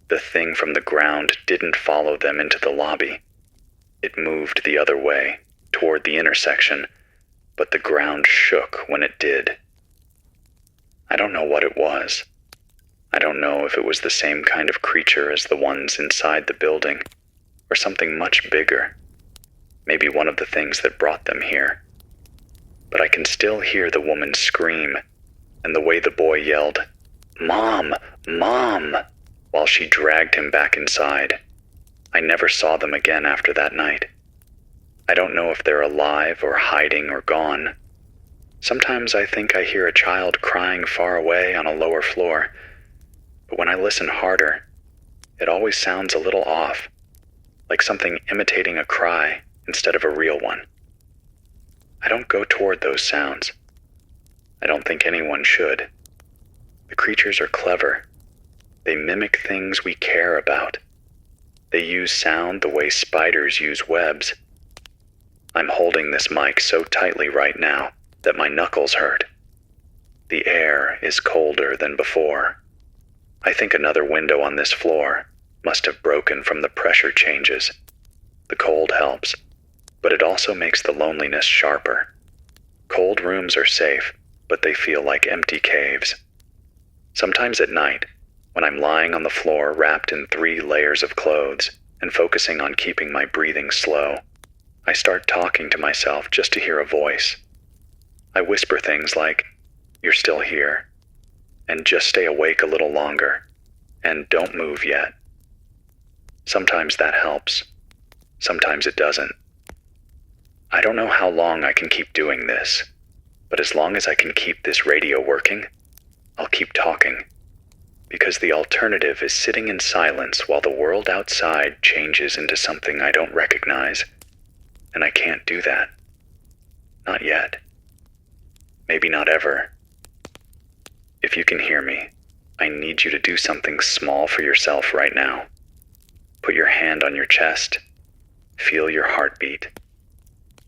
The thing from the ground didn't follow them into the lobby. It moved the other way, toward the intersection, but the ground shook when it did. I don't know what it was. I don't know if it was the same kind of creature as the ones inside the building, or something much bigger. Maybe one of the things that brought them here. But I can still hear the woman scream, and the way the boy yelled, "Mom! Mom!" while she dragged him back inside. I never saw them again after that night. I don't know if they're alive or hiding or gone. Sometimes I think I hear a child crying far away on a lower floor, but when I listen harder, it always sounds a little off, like something imitating a cry instead of a real one. I don't go toward those sounds. I don't think anyone should. The creatures are clever. They mimic things we care about. They use sound the way spiders use webs. I'm holding this mic so tightly right now that my knuckles hurt. The air is colder than before. I think another window on this floor must have broken from the pressure changes. The cold helps, but it also makes the loneliness sharper. Cold rooms are safe, but they feel like empty caves. Sometimes at night, when I'm lying on the floor wrapped in 3 layers of clothes and focusing on keeping my breathing slow, I start talking to myself just to hear a voice. I whisper things like, "You're still here," and "Just stay awake a little longer." and don't move yet. Sometimes that helps. Sometimes it doesn't. I don't know how long I can keep doing this, but as long as I can keep this radio working, I'll keep talking. Because the alternative is sitting in silence while the world outside changes into something I don't recognize, and I can't do that. Not yet. Maybe not ever. If you can hear me, I need you to do something small for yourself right now. Put your hand on your chest. Feel your heartbeat.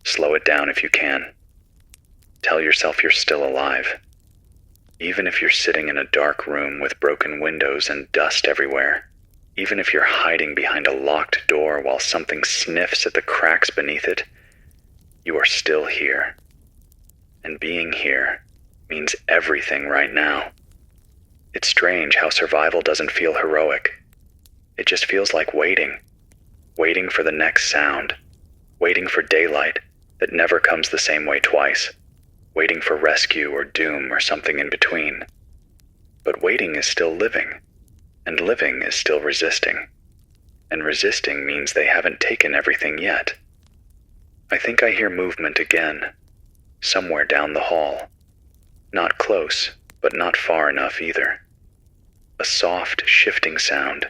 Slow it down if you can. Tell yourself you're still alive. Even if you're sitting in a dark room with broken windows and dust everywhere, even if you're hiding behind a locked door while something sniffs at the cracks beneath it, you are still here. And being here means everything right now. It's strange how survival doesn't feel heroic. It just feels like waiting for the next sound, waiting for daylight that never comes the same way twice, waiting for rescue or doom or something in between. But waiting is still living, and living is still resisting. And resisting means they haven't taken everything yet. I think I hear movement again, somewhere down the hall. Not close, but not far enough either. A soft, shifting sound,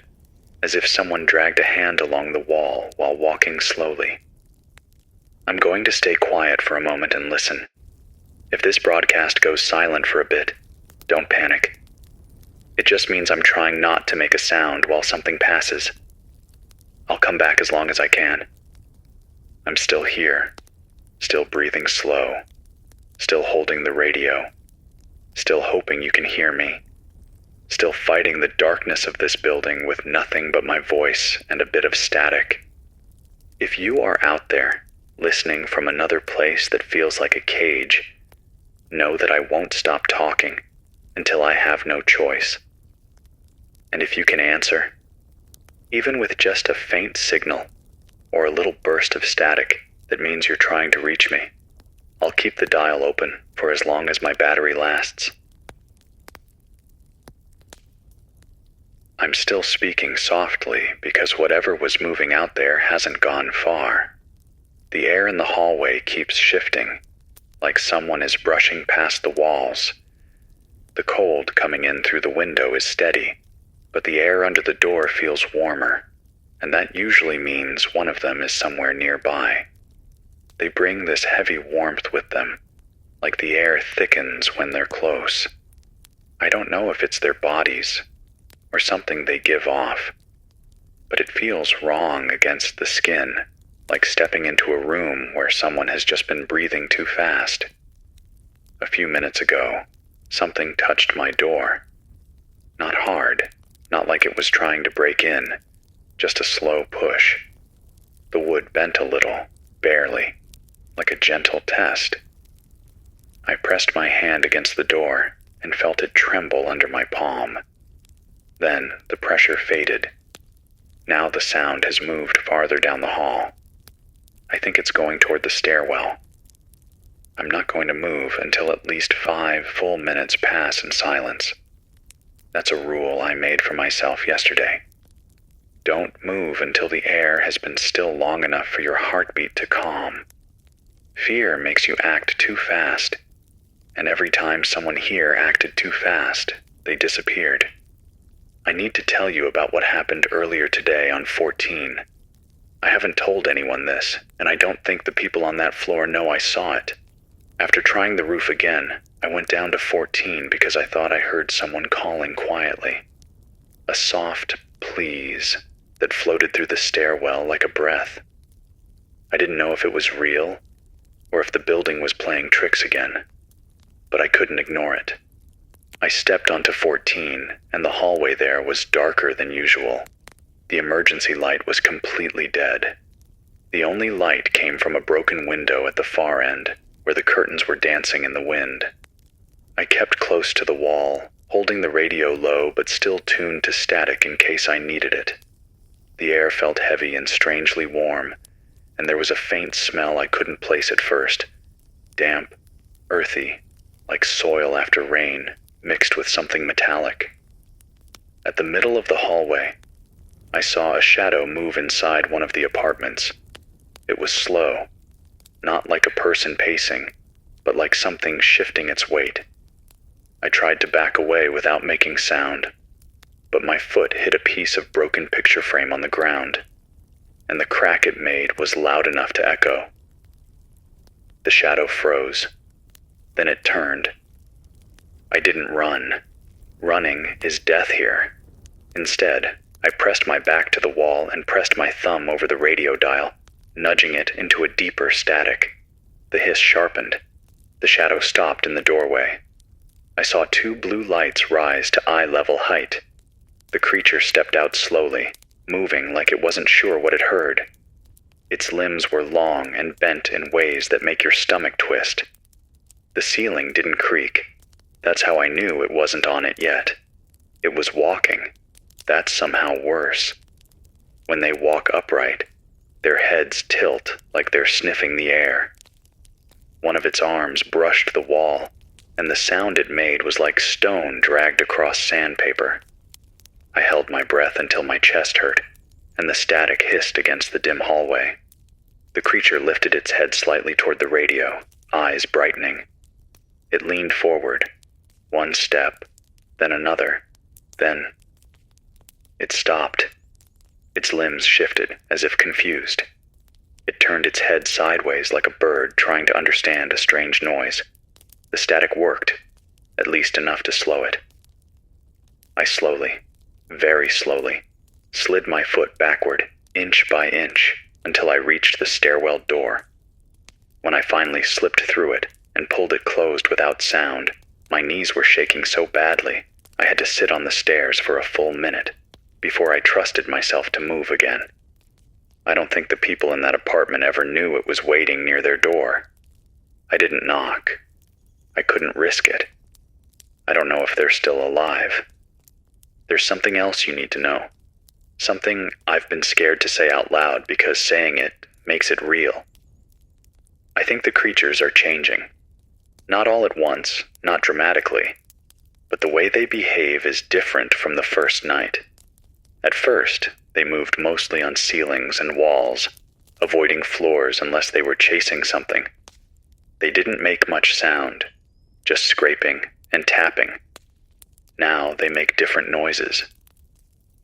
as if someone dragged a hand along the wall while walking slowly. I'm going to stay quiet for a moment and listen. If this broadcast goes silent for a bit, don't panic. It just means I'm trying not to make a sound while something passes. I'll come back as long as I can. I'm still here, still breathing slow, still holding the radio, still hoping you can hear me, still fighting the darkness of this building with nothing but my voice and a bit of static. If you are out there, listening from another place that feels like a cage, know that I won't stop talking until I have no choice. And if you can answer, even with just a faint signal or a little burst of static that means you're trying to reach me, I'll keep the dial open for as long as my battery lasts. I'm still speaking softly because whatever was moving out there hasn't gone far. The air in the hallway keeps shifting, like someone is brushing past the walls. The cold coming in through the window is steady, but the air under the door feels warmer, and that usually means one of them is somewhere nearby. They bring this heavy warmth with them, like the air thickens when they're close. I don't know if it's their bodies or something they give off, but it feels wrong against the skin, like stepping into a room where someone has just been breathing too fast. A few minutes ago, something touched my door. Not hard, not like it was trying to break in, just a slow push. The wood bent a little, barely, like a gentle test. I pressed my hand against the door and felt it tremble under my palm. Then the pressure faded. Now the sound has moved farther down the hall. I think it's going toward the stairwell. I'm not going to move until at least 5 full minutes pass in silence. That's a rule I made for myself yesterday. Don't move until the air has been still long enough for your heartbeat to calm. Fear makes you act too fast, and every time someone here acted too fast, they disappeared. I need to tell you about what happened earlier today on 14. I haven't told anyone this, and I don't think the people on that floor know I saw it. After trying the roof again, I went down to 14 because I thought I heard someone calling quietly. A soft please that floated through the stairwell like a breath. I didn't know if it was real or if the building was playing tricks again, but I couldn't ignore it. I stepped onto 14, and the hallway there was darker than usual. The emergency light was completely dead. The only light came from a broken window at the far end, where the curtains were dancing in the wind. I kept close to the wall, holding the radio low but still tuned to static in case I needed it. The air felt heavy and strangely warm, and there was a faint smell I couldn't place at first. Damp, earthy, like soil after rain, mixed with something metallic. At the middle of the hallway, I saw a shadow move inside one of the apartments. It was slow, not like a person pacing, but like something shifting its weight. I tried to back away without making sound, but my foot hit a piece of broken picture frame on the ground, and the crack it made was loud enough to echo. The shadow froze. Then it turned. I didn't run. Running is death here. Instead, I pressed my back to the wall and pressed my thumb over the radio dial, nudging it into a deeper static. The hiss sharpened. The shadow stopped in the doorway. I saw 2 blue lights rise to eye-level height. The creature stepped out slowly, moving like it wasn't sure what it heard. Its limbs were long and bent in ways that make your stomach twist. The ceiling didn't creak. That's how I knew it wasn't on it yet. It was walking. That's somehow worse. When they walk upright, their heads tilt like they're sniffing the air. One of its arms brushed the wall, and the sound it made was like stone dragged across sandpaper. I held my breath until my chest hurt, and the static hissed against the dim hallway. The creature lifted its head slightly toward the radio, eyes brightening. It leaned forward, 1 step, then another, then... It stopped. Its limbs shifted, as if confused. It turned its head sideways like a bird trying to understand a strange noise. The static worked, at least enough to slow it. I slowly, very slowly, slid my foot backward, inch by inch, until I reached the stairwell door. When I finally slipped through it and pulled it closed without sound, my knees were shaking so badly I had to sit on the stairs for a full minute before I trusted myself to move again. I don't think the people in that apartment ever knew it was waiting near their door. I didn't knock. I couldn't risk it. I don't know if they're still alive. There's something else you need to know. Something I've been scared to say out loud because saying it makes it real. I think the creatures are changing. Not all at once, not dramatically, but the way they behave is different from the first night. At first, they moved mostly on ceilings and walls, avoiding floors unless they were chasing something. They didn't make much sound, just scraping and tapping. Now they make different noises.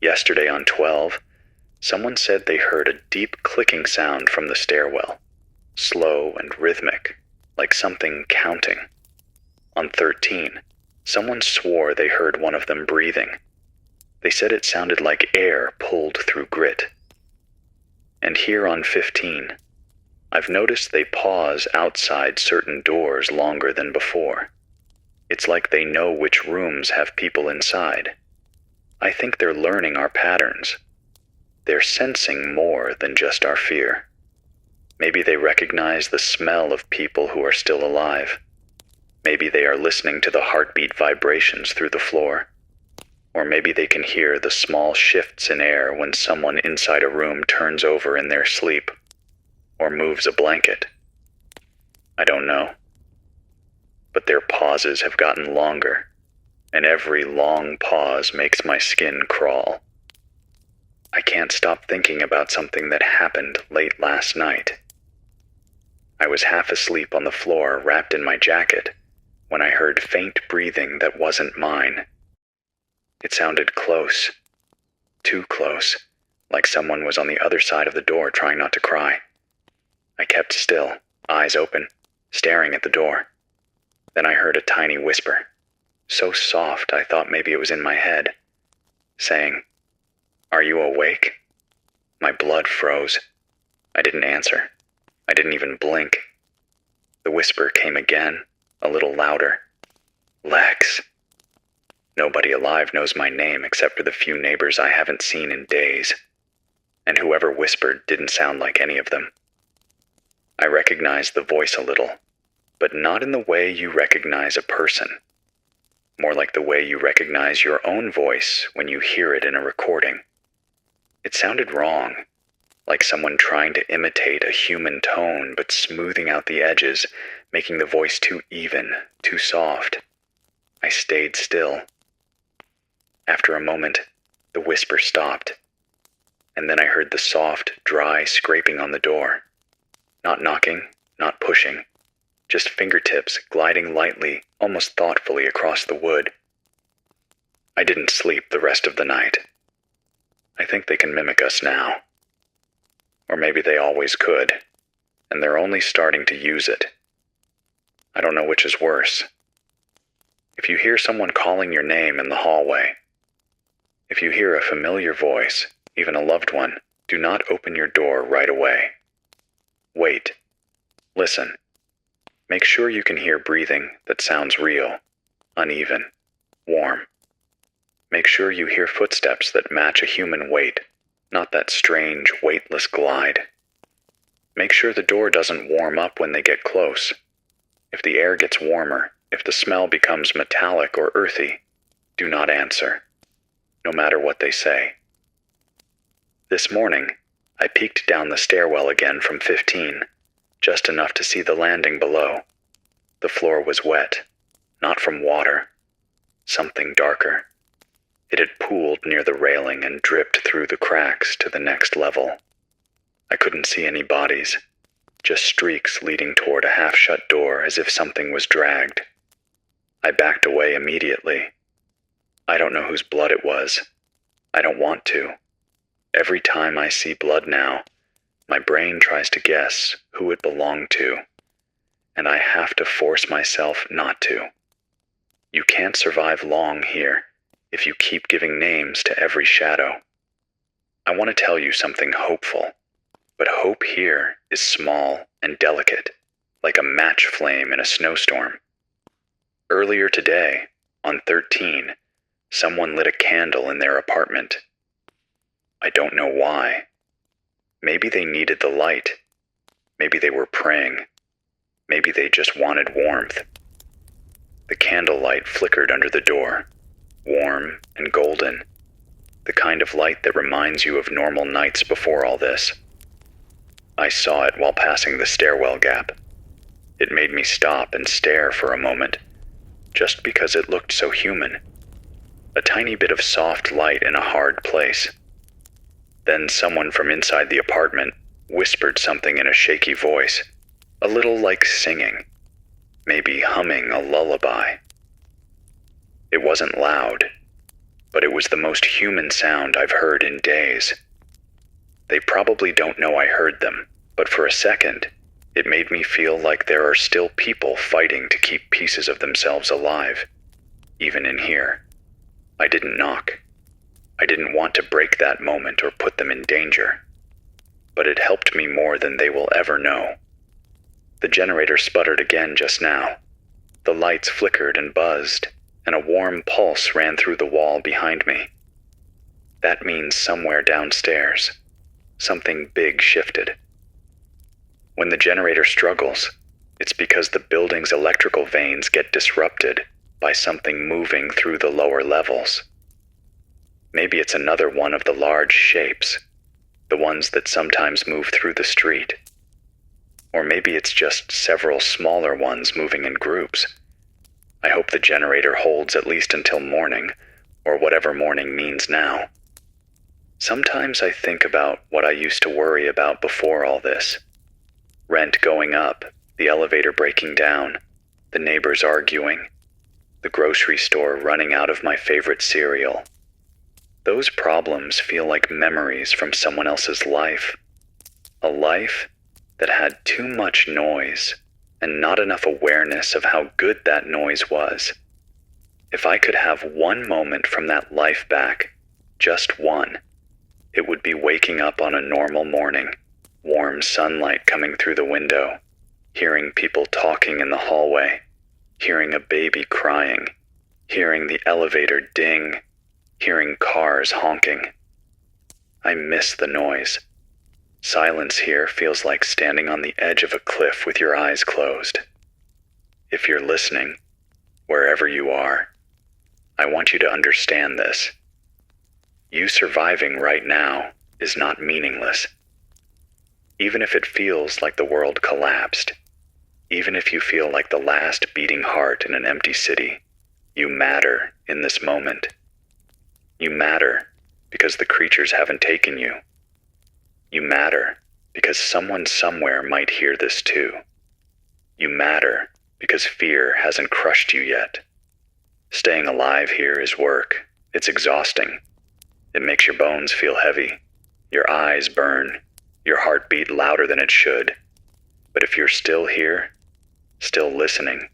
Yesterday on 12, someone said they heard a deep clicking sound from the stairwell, slow and rhythmic, like something counting. On 13, someone swore they heard one of them breathing. They said it sounded like air pulled through grit. And here on 15, I've noticed they pause outside certain doors longer than before. It's like they know which rooms have people inside. I think they're learning our patterns. They're sensing more than just our fear. Maybe they recognize the smell of people who are still alive. Maybe they are listening to the heartbeat vibrations through the floor. Or maybe they can hear the small shifts in air when someone inside a room turns over in their sleep, or moves a blanket. I don't know. But their pauses have gotten longer, and every long pause makes my skin crawl. I can't stop thinking about something that happened late last night. I was half asleep on the floor, wrapped in my jacket, when I heard faint breathing that wasn't mine. It sounded close, too close, like someone was on the other side of the door trying not to cry. I kept still, eyes open, staring at the door. Then I heard a tiny whisper, so soft I thought maybe it was in my head, saying, "Are you awake?" My blood froze. I didn't answer. I didn't even blink. The whisper came again, a little louder. "Lex." Nobody alive knows my name except for the few neighbors I haven't seen in days. And whoever whispered didn't sound like any of them. I recognized the voice a little, but not in the way you recognize a person. More like the way you recognize your own voice when you hear it in a recording. It sounded wrong, like someone trying to imitate a human tone but smoothing out the edges, making the voice too even, too soft. I stayed still. After a moment, the whisper stopped, and then I heard the soft, dry scraping on the door. Not knocking, not pushing, just fingertips gliding lightly, almost thoughtfully across the wood. I didn't sleep the rest of the night. I think they can mimic us now. Or maybe they always could, and they're only starting to use it. I don't know which is worse. If you hear someone calling your name in the hallway, if you hear a familiar voice, even a loved one, do not open your door right away. Wait. Listen. Make sure you can hear breathing that sounds real, uneven, warm. Make sure you hear footsteps that match a human weight, not that strange, weightless glide. Make sure the door doesn't warm up when they get close. If the air gets warmer, if the smell becomes metallic or earthy, do not answer, no matter what they say. This morning, I peeked down the stairwell again from 15, just enough to see the landing below. The floor was wet, not from water, something darker. It had pooled near the railing and dripped through the cracks to the next level. I couldn't see any bodies, just streaks leading toward a half-shut door as if something was dragged. I backed away immediately. I don't know whose blood it was. I don't want to. Every time I see blood now, my brain tries to guess who it belonged to, and I have to force myself not to. You can't survive long here if you keep giving names to every shadow. I want to tell you something hopeful, but hope here is small and delicate, like a match flame in a snowstorm. Earlier today, on 13, someone lit a candle in their apartment. I don't know why. Maybe they needed the light. Maybe they were praying. Maybe they just wanted warmth. The candlelight flickered under the door, warm and golden, the kind of light that reminds you of normal nights before all this. I saw it while passing the stairwell gap. It made me stop and stare for a moment, just because it looked so human. A tiny bit of soft light in a hard place. Then someone from inside the apartment whispered something in a shaky voice, a little like singing, maybe humming a lullaby. It wasn't loud, but it was the most human sound I've heard in days. They probably don't know I heard them, but for a second, it made me feel like there are still people fighting to keep pieces of themselves alive, even in here. I didn't knock. I didn't want to break that moment or put them in danger, but it helped me more than they will ever know. The generator sputtered again just now. The lights flickered and buzzed, and a warm pulse ran through the wall behind me. That means somewhere downstairs, something big shifted. When the generator struggles, it's because the building's electrical veins get disrupted by something moving through the lower levels. Maybe it's another one of the large shapes, the ones that sometimes move through the street. Or maybe it's just several smaller ones moving in groups. I hope the generator holds at least until morning, or whatever morning means now. Sometimes I think about what I used to worry about before all this. Rent going up, the elevator breaking down, the neighbors arguing, the grocery store running out of my favorite cereal. Those problems feel like memories from someone else's life. A life that had too much noise and not enough awareness of how good that noise was. If I could have one moment from that life back, just one, it would be waking up on a normal morning, warm sunlight coming through the window, hearing people talking in the hallway, hearing a baby crying, hearing the elevator ding, hearing cars honking. I miss the noise. Silence here feels like standing on the edge of a cliff with your eyes closed. If you're listening, wherever you are, I want you to understand this. You surviving right now is not meaningless. Even if it feels like the world collapsed, even if you feel like the last beating heart in an empty city, you matter in this moment. You matter because the creatures haven't taken you. You matter because someone somewhere might hear this too. You matter because fear hasn't crushed you yet. Staying alive here is work. It's exhausting. It makes your bones feel heavy, your eyes burn, your heart beat louder than it should. But if you're still here, still listening,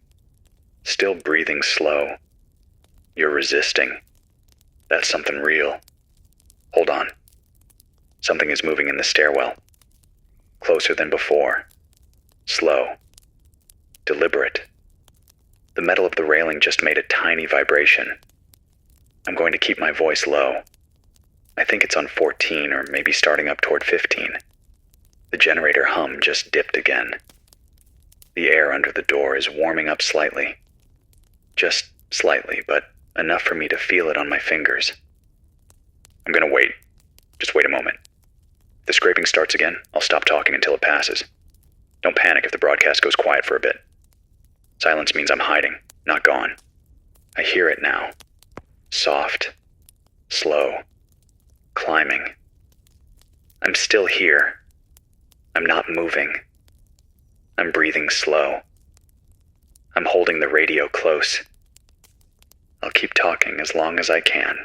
still breathing slow, you're resisting. That's something real. Hold on. Something is moving in the stairwell. Closer than before. Slow. Deliberate. The metal of the railing just made a tiny vibration. I'm going to keep my voice low. I think it's on 14 or maybe starting up toward 15. The generator hum just dipped again. The air under the door is warming up slightly. Just slightly, but enough for me to feel it on my fingers. I'm gonna wait. Just wait a moment. If the scraping starts again, I'll stop talking until it passes. Don't panic if the broadcast goes quiet for a bit. Silence means I'm hiding, not gone. I hear it now. Soft. Slow. Climbing. I'm still here. I'm not moving. I'm breathing slow. I'm holding the radio close. I'll keep talking as long as I can.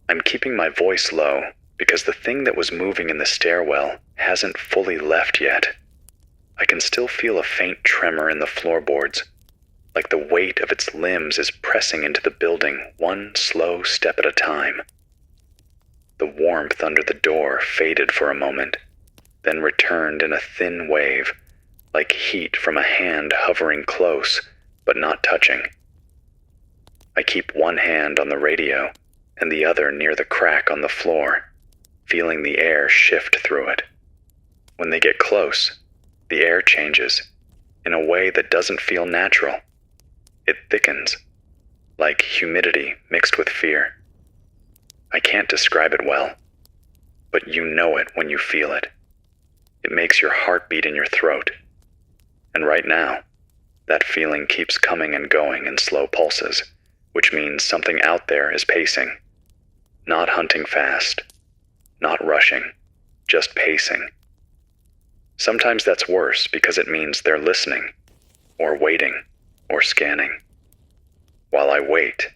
I'm keeping my voice low because the thing that was moving in the stairwell hasn't fully left yet. I can still feel a faint tremor in the floorboards, like the weight of its limbs is pressing into the building one slow step at a time. The warmth under the door faded for a moment, then returned in a thin wave, like heat from a hand hovering close, but not touching. I keep one hand on the radio and the other near the crack on the floor, feeling the air shift through it. When they get close, the air changes in a way that doesn't feel natural. It thickens, like humidity mixed with fear. I can't describe it well, but you know it when you feel it. It makes your heart beat in your throat. And right now, that feeling keeps coming and going in slow pulses, which means something out there is pacing. Not hunting fast, not rushing, just pacing. Sometimes that's worse because it means they're listening, or waiting, or scanning. While I wait,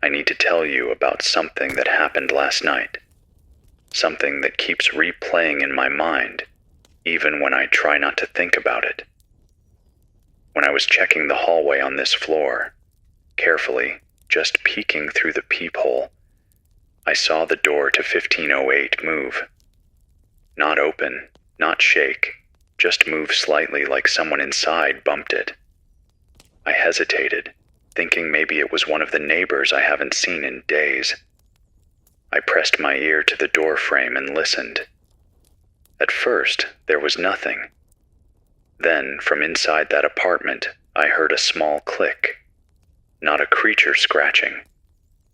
I need to tell you about something that happened last night. Something that keeps replaying in my mind, even when I try not to think about it. When I was checking the hallway on this floor, carefully, just peeking through the peephole, I saw the door to 1508 move. Not open, not shake, just move slightly like someone inside bumped it. I hesitated, thinking maybe it was one of the neighbors I haven't seen in days. I pressed my ear to the door frame and listened. At first, there was nothing. Then, from inside that apartment, I heard a small click. Not a creature scratching.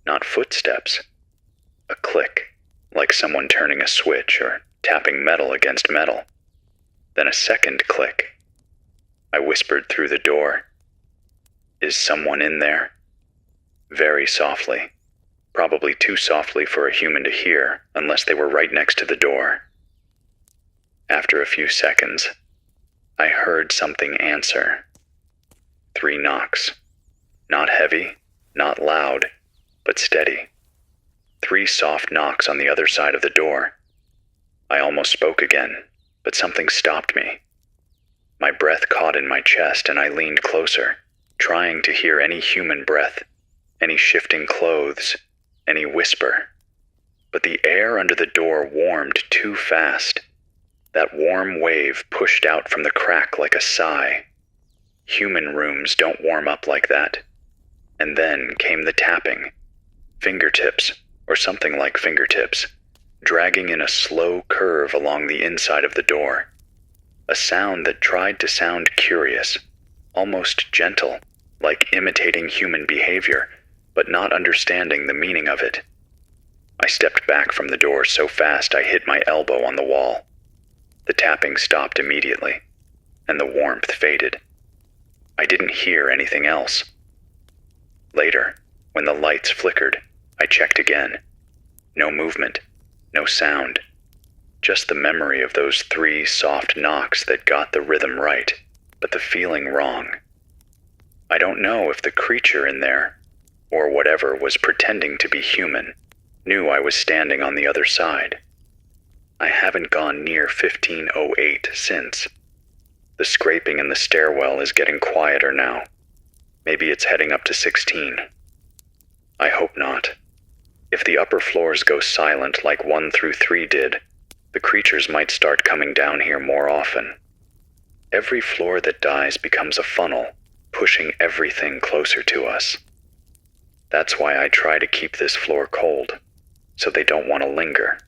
Not footsteps. A click, like someone turning a switch or tapping metal against metal. Then a second click. I whispered through the door. Is someone in there? Very softly. Probably too softly for a human to hear, unless they were right next to the door. After a few seconds, I heard something answer. 3 knocks. Not heavy, not loud, but steady. 3 soft knocks on the other side of the door. I almost spoke again, but something stopped me. My breath caught in my chest and I leaned closer, trying to hear any human breath, any shifting clothes, any whisper. But the air under the door warmed too fast. That warm wave pushed out from the crack like a sigh. Human rooms don't warm up like that. And then came the tapping. Fingertips, or something like fingertips, dragging in a slow curve along the inside of the door. A sound that tried to sound curious, almost gentle, like imitating human behavior, but not understanding the meaning of it. I stepped back from the door so fast I hit my elbow on the wall. The tapping stopped immediately, and the warmth faded. I didn't hear anything else. Later, when the lights flickered, I checked again. No movement, no sound. Just the memory of those 3 soft knocks that got the rhythm right, but the feeling wrong. I don't know if the creature in there, or whatever was pretending to be human, knew I was standing on the other side. I haven't gone near 1508 since. The scraping in the stairwell is getting quieter now. Maybe it's heading up to 16. I hope not. If the upper floors go silent like 1 through 3 did, the creatures might start coming down here more often. Every floor that dies becomes a funnel, pushing everything closer to us. That's why I try to keep this floor cold, so they don't want to linger.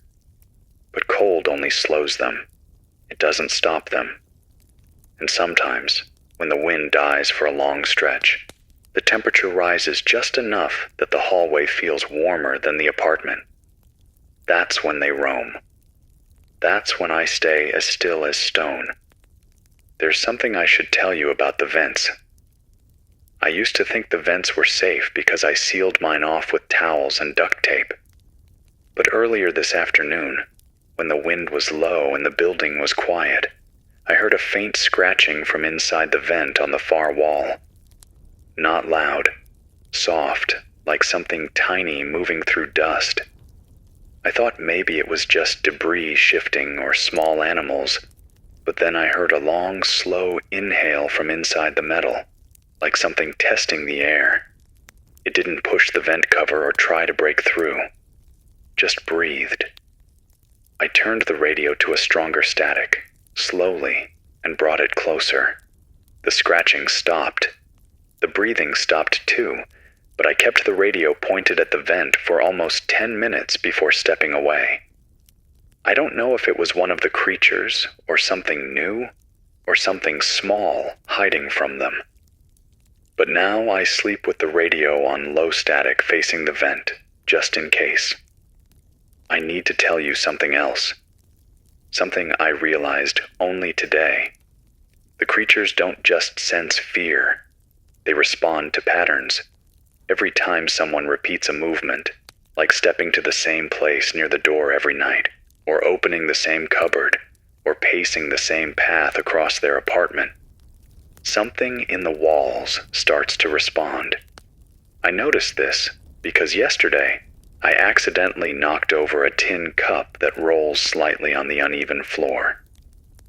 But cold only slows them. It doesn't stop them. And sometimes, when the wind dies for a long stretch, the temperature rises just enough that the hallway feels warmer than the apartment. That's when they roam. That's when I stay as still as stone. There's something I should tell you about the vents. I used to think the vents were safe because I sealed mine off with towels and duct tape. But earlier this afternoon, when the wind was low and the building was quiet, I heard a faint scratching from inside the vent on the far wall. Not loud, soft, like something tiny moving through dust. I thought maybe it was just debris shifting or small animals, but then I heard a long, slow inhale from inside the metal, like something testing the air. It didn't push the vent cover or try to break through, just breathed. I turned the radio to a stronger static, slowly, and brought it closer. The scratching stopped. The breathing stopped too, but I kept the radio pointed at the vent for almost 10 minutes before stepping away. I don't know if it was one of the creatures, or something new, or something small hiding from them. But now I sleep with the radio on low static facing the vent, just in case. I need to tell you something else. Something I realized only today. The creatures don't just sense fear. They respond to patterns. Every time someone repeats a movement, like stepping to the same place near the door every night, or opening the same cupboard, or pacing the same path across their apartment, something in the walls starts to respond. I noticed this because yesterday I accidentally knocked over a tin cup that rolls slightly on the uneven floor.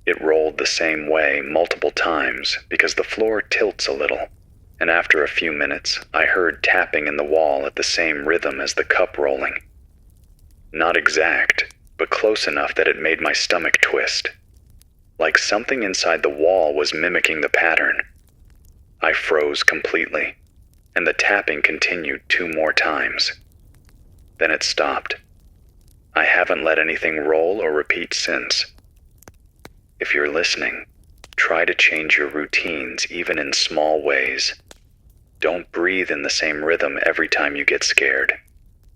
It rolled the same way multiple times because the floor tilts a little, and after a few minutes I heard tapping in the wall at the same rhythm as the cup rolling. Not exact, but close enough that it made my stomach twist. Like something inside the wall was mimicking the pattern. I froze completely, and the tapping continued 2 more times. Then it stopped. I haven't let anything roll or repeat since. If you're listening, try to change your routines even in small ways. Don't breathe in the same rhythm every time you get scared.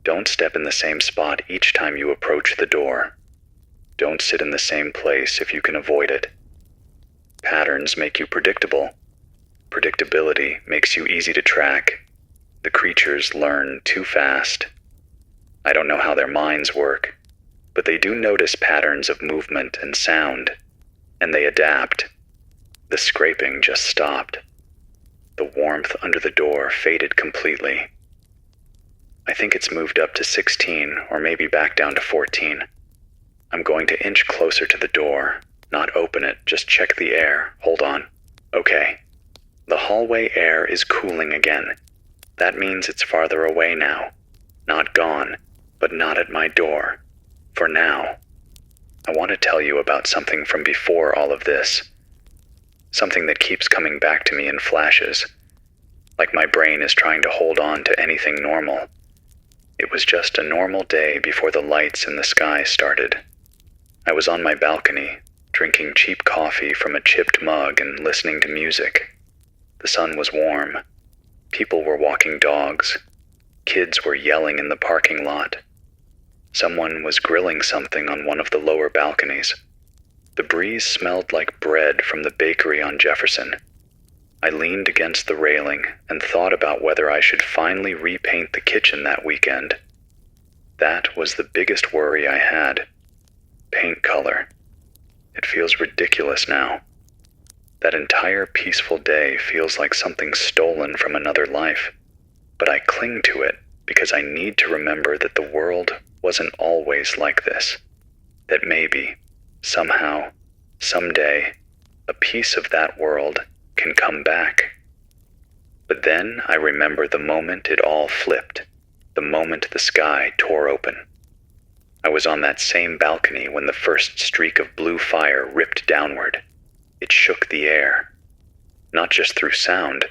Don't step in the same spot each time you approach the door. Don't sit in the same place if you can avoid it. Patterns make you predictable. Predictability makes you easy to track. The creatures learn too fast. I don't know how their minds work, but they do notice patterns of movement and sound, and they adapt. The scraping just stopped. The warmth under the door faded completely. I think it's moved up to 16 or maybe back down to 14. I'm going to inch closer to the door, not open it, just check the air. Hold on. Okay. The hallway air is cooling again. That means it's farther away now. Not gone, but not at my door. For now. I want to tell you about something from before all of this. Something that keeps coming back to me in flashes. Like my brain is trying to hold on to anything normal. It was just a normal day before the lights in the sky started. I was on my balcony, drinking cheap coffee from a chipped mug and listening to music. The sun was warm. People were walking dogs. Kids were yelling in the parking lot. Someone was grilling something on one of the lower balconies. The breeze smelled like bread from the bakery on Jefferson. I leaned against the railing and thought about whether I should finally repaint the kitchen that weekend. That was the biggest worry I had. Paint color. It feels ridiculous now. That entire peaceful day feels like something stolen from another life, but I cling to it because I need to remember that the world wasn't always like this. That maybe, somehow, someday, a piece of that world can come back. But then I remember the moment it all flipped, the moment the sky tore open. I was on that same balcony when the first streak of blue fire ripped downward. It shook the air. Not just through sound,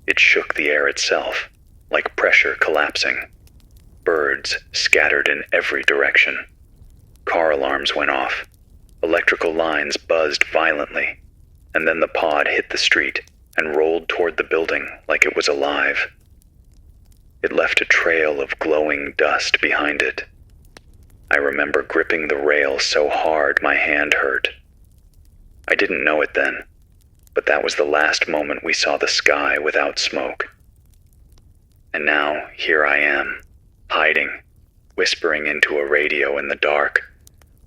it shook the air itself, like pressure collapsing. Birds scattered in every direction. Car alarms went off. Electrical lines buzzed violently, and then the pod hit the street and rolled toward the building like it was alive. It left a trail of glowing dust behind it. I remember gripping the rail so hard my hand hurt. I didn't know it then, but that was the last moment we saw the sky without smoke. And now here I am, hiding, whispering into a radio in the dark,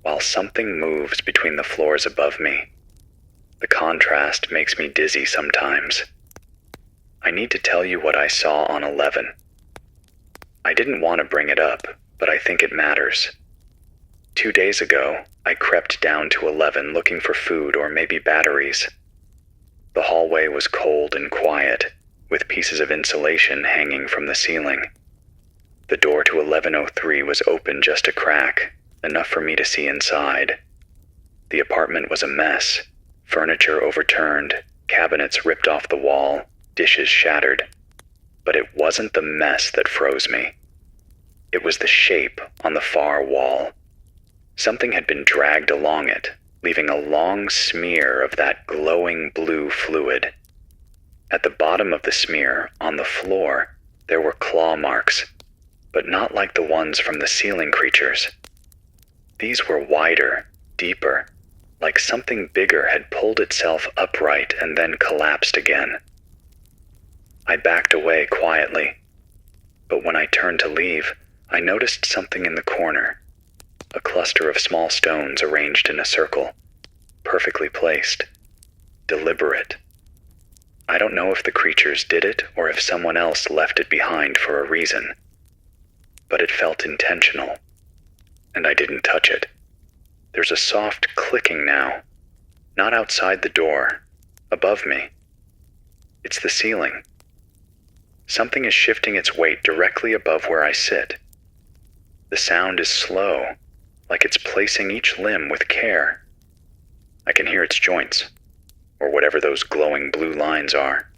while something moves between the floors above me. The contrast makes me dizzy sometimes. I need to tell you what I saw on 11. I didn't want to bring it up, but I think it matters. 2 days ago, I crept down to 11 looking for food or maybe batteries. The hallway was cold and quiet, with pieces of insulation hanging from the ceiling. The door to 1103 was open just a crack, enough for me to see inside. The apartment was a mess. Furniture overturned, cabinets ripped off the wall, dishes shattered. But it wasn't the mess that froze me. It was the shape on the far wall. Something had been dragged along it, leaving a long smear of that glowing blue fluid. At the bottom of the smear, on the floor, there were claw marks, but not like the ones from the ceiling creatures. These were wider, deeper, like something bigger had pulled itself upright and then collapsed again. I backed away quietly, but when I turned to leave, I noticed something in the corner. A cluster of small stones arranged in a circle, perfectly placed, deliberate. I don't know if the creatures did it or if someone else left it behind for a reason, but it felt intentional, and I didn't touch it. There's a soft clicking now, not outside the door, above me. It's the ceiling. Something is shifting its weight directly above where I sit. The sound is slow, like it's placing each limb with care. I can hear its joints, or whatever those glowing blue lines are,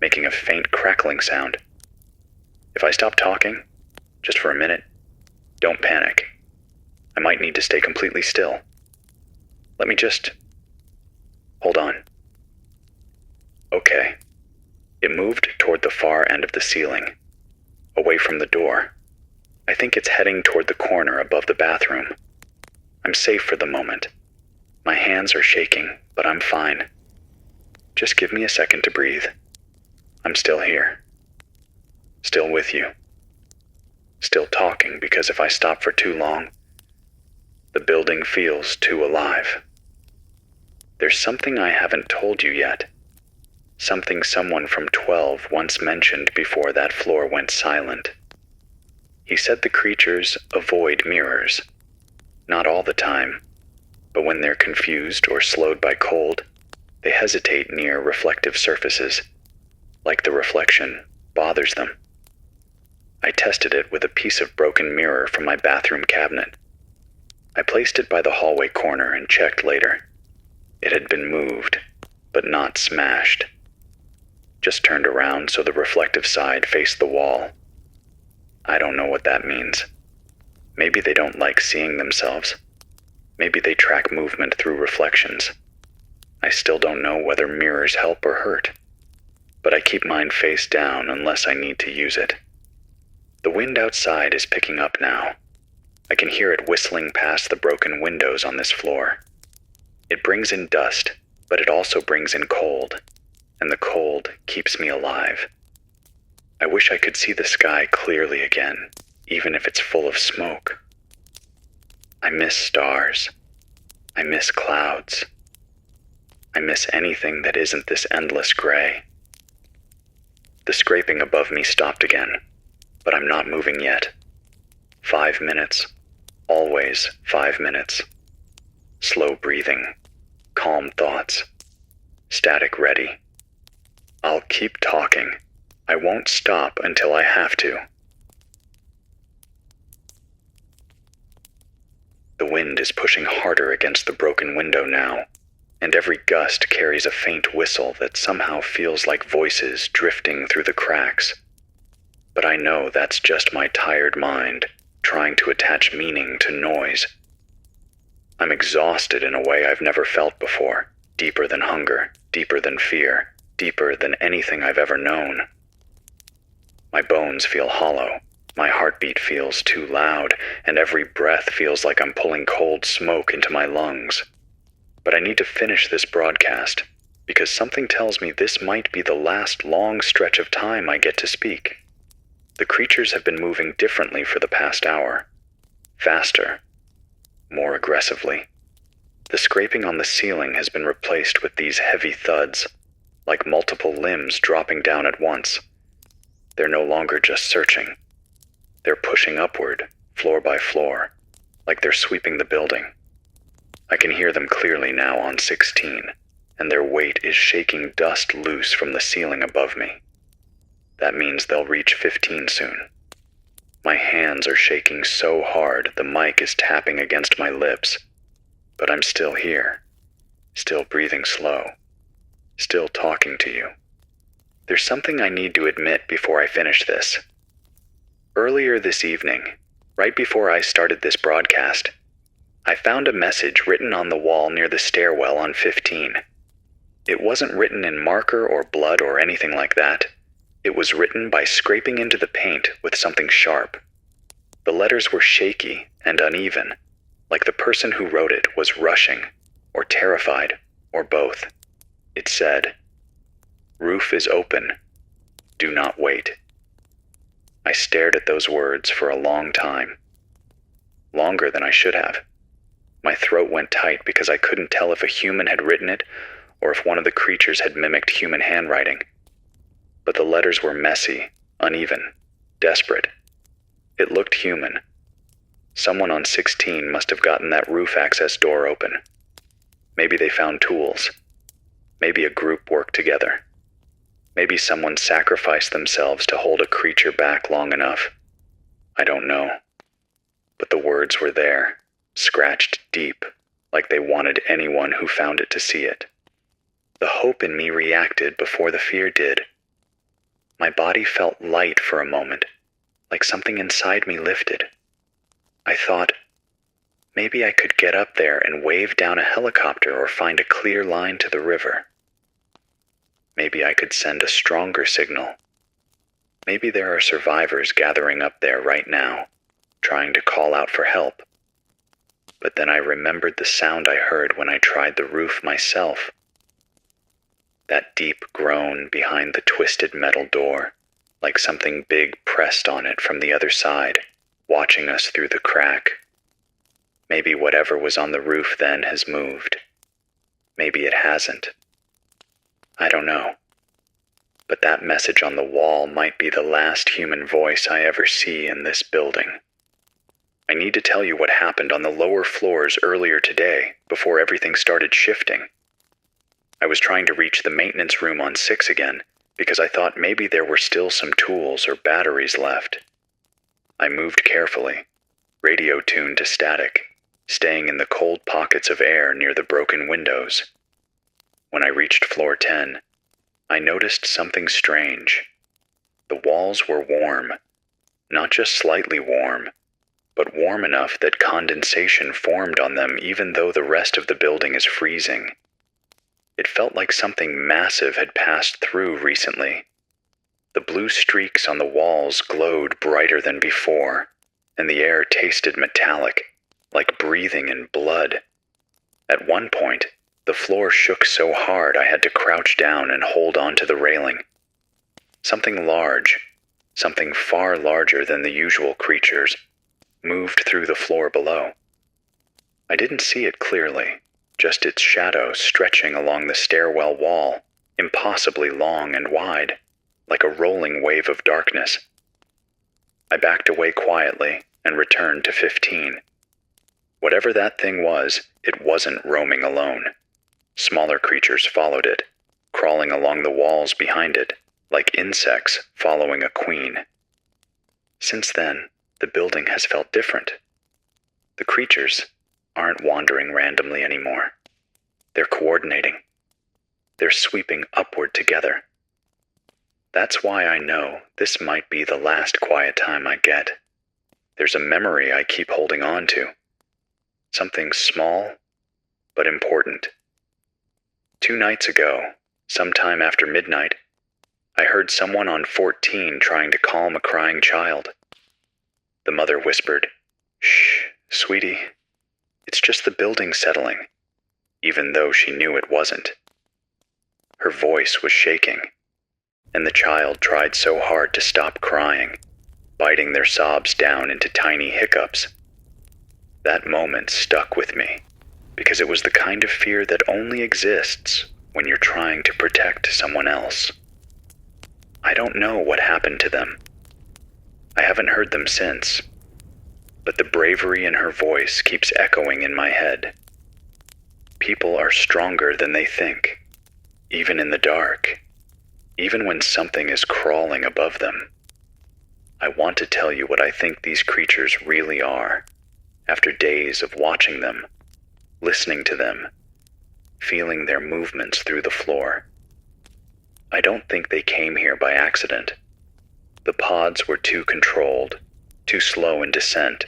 making a faint crackling sound. If I stop talking, just for a minute, don't panic. I might need to stay completely still. Let me just... hold on. Okay. It moved toward the far end of the ceiling, away from the door. I think it's heading toward the corner above the bathroom. I'm safe for the moment. My hands are shaking, but I'm fine. Just give me a second to breathe. I'm still here. Still with you. Still talking, because if I stop for too long, the building feels too alive. There's something I haven't told you yet. Something someone from 12 once mentioned before that floor went silent. He said the creatures avoid mirrors. Not all the time, but when they're confused or slowed by cold, they hesitate near reflective surfaces, like the reflection bothers them. I tested it with a piece of broken mirror from my bathroom cabinet. I placed it by the hallway corner and checked later. It had been moved, but not smashed. Just turned around so the reflective side faced the wall. I don't know what that means. Maybe they don't like seeing themselves. Maybe they track movement through reflections. I still don't know whether mirrors help or hurt, but I keep mine face down unless I need to use it. The wind outside is picking up now. I can hear it whistling past the broken windows on this floor. It brings in dust, but it also brings in cold. and the cold keeps me alive. I wish I could see the sky clearly again, even if it's full of smoke. I miss stars. I miss clouds. I miss anything that isn't this endless gray. The scraping above me stopped again, but I'm not moving yet. 5 minutes. Always 5 minutes. Slow breathing. Calm thoughts. Static ready. I'll keep talking. I won't stop until I have to. The wind is pushing harder against the broken window now, and every gust carries a faint whistle that somehow feels like voices drifting through the cracks. But I know that's just my tired mind trying to attach meaning to noise. I'm exhausted in a way I've never felt before, deeper than hunger, deeper than fear, deeper than anything I've ever known. My bones feel hollow, my heartbeat feels too loud, and every breath feels like I'm pulling cold smoke into my lungs. But I need to finish this broadcast, because something tells me this might be the last long stretch of time I get to speak. The creatures have been moving differently for the past hour. Faster. More aggressively. The scraping on the ceiling has been replaced with these heavy thuds, like multiple limbs dropping down at once. They're no longer just searching. They're pushing upward, floor by floor, like they're sweeping the building. I can hear them clearly now on 16, and their weight is shaking dust loose from the ceiling above me. That means they'll reach 15 soon. My hands are shaking so hard the mic is tapping against my lips, but I'm still here, still breathing slow, still talking to you. There's something I need to admit before I finish this. Earlier this evening, right before I started this broadcast, I found a message written on the wall near the stairwell on 15. It wasn't written in marker or blood or anything like that. It was written by scraping into the paint with something sharp. The letters were shaky and uneven, like the person who wrote it was rushing, or terrified, or both. It said, "Roof is open. Do not wait." I stared at those words for a long time. Longer than I should have. My throat went tight because I couldn't tell if a human had written it or if one of the creatures had mimicked human handwriting. But the letters were messy, uneven, desperate. It looked human. Someone on 16 must have gotten that roof access door open. Maybe they found tools. Maybe a group worked together. Maybe someone sacrificed themselves to hold a creature back long enough. I don't know. But the words were there, scratched deep, like they wanted anyone who found it to see it. The hope in me reacted before the fear did. My body felt light for a moment, like something inside me lifted. I thought, maybe I could get up there and wave down a helicopter or find a clear line to the river. Maybe I could send a stronger signal. Maybe there are survivors gathering up there right now, trying to call out for help. But then I remembered the sound I heard when I tried the roof myself. That deep groan behind the twisted metal door, like something big pressed on it from the other side, watching us through the crack. Maybe whatever was on the roof then has moved. Maybe it hasn't. I don't know. But that message on the wall might be the last human voice I ever see in this building. I need to tell you what happened on the lower floors earlier today, before everything started shifting. I was trying to reach the maintenance room on 6 again, because I thought maybe there were still some tools or batteries left. I moved carefully, radio tuned to static, staying in the cold pockets of air near the broken windows. When I reached floor 10, I noticed something strange. The walls were warm, not just slightly warm, but warm enough that condensation formed on them even though the rest of the building is freezing. It felt like something massive had passed through recently. The blue streaks on the walls glowed brighter than before, and the air tasted metallic, like breathing in blood. At one point, The floor shook so hard I had to crouch down and hold onto the railing. Something large, something far larger than the usual creatures, moved through the floor below. I didn't see it clearly, just its shadow stretching along the stairwell wall, impossibly long and wide, like a rolling wave of darkness. I backed away quietly and returned to 15. Whatever that thing was, it wasn't roaming alone. Smaller creatures followed it, crawling along the walls behind it, like insects following a queen. Since then, the building has felt different. The creatures aren't wandering randomly anymore. They're coordinating. They're sweeping upward together. That's why I know this might be the last quiet time I get. There's a memory I keep holding on to. Something small, but important. 2 nights ago, sometime after midnight, I heard someone on 14 trying to calm a crying child. The mother whispered, "Shh, sweetie, it's just the building settling," even though she knew it wasn't. Her voice was shaking, and the child tried so hard to stop crying, biting their sobs down into tiny hiccups. That moment stuck with me, because it was the kind of fear that only exists when you're trying to protect someone else. I don't know what happened to them. I haven't heard them since, but the bravery in her voice keeps echoing in my head. People are stronger than they think, even in the dark, even when something is crawling above them. I want to tell you what I think these creatures really are, after days of watching them, listening to them, feeling their movements through the floor. I don't think they came here by accident. The pods were too controlled, too slow in descent.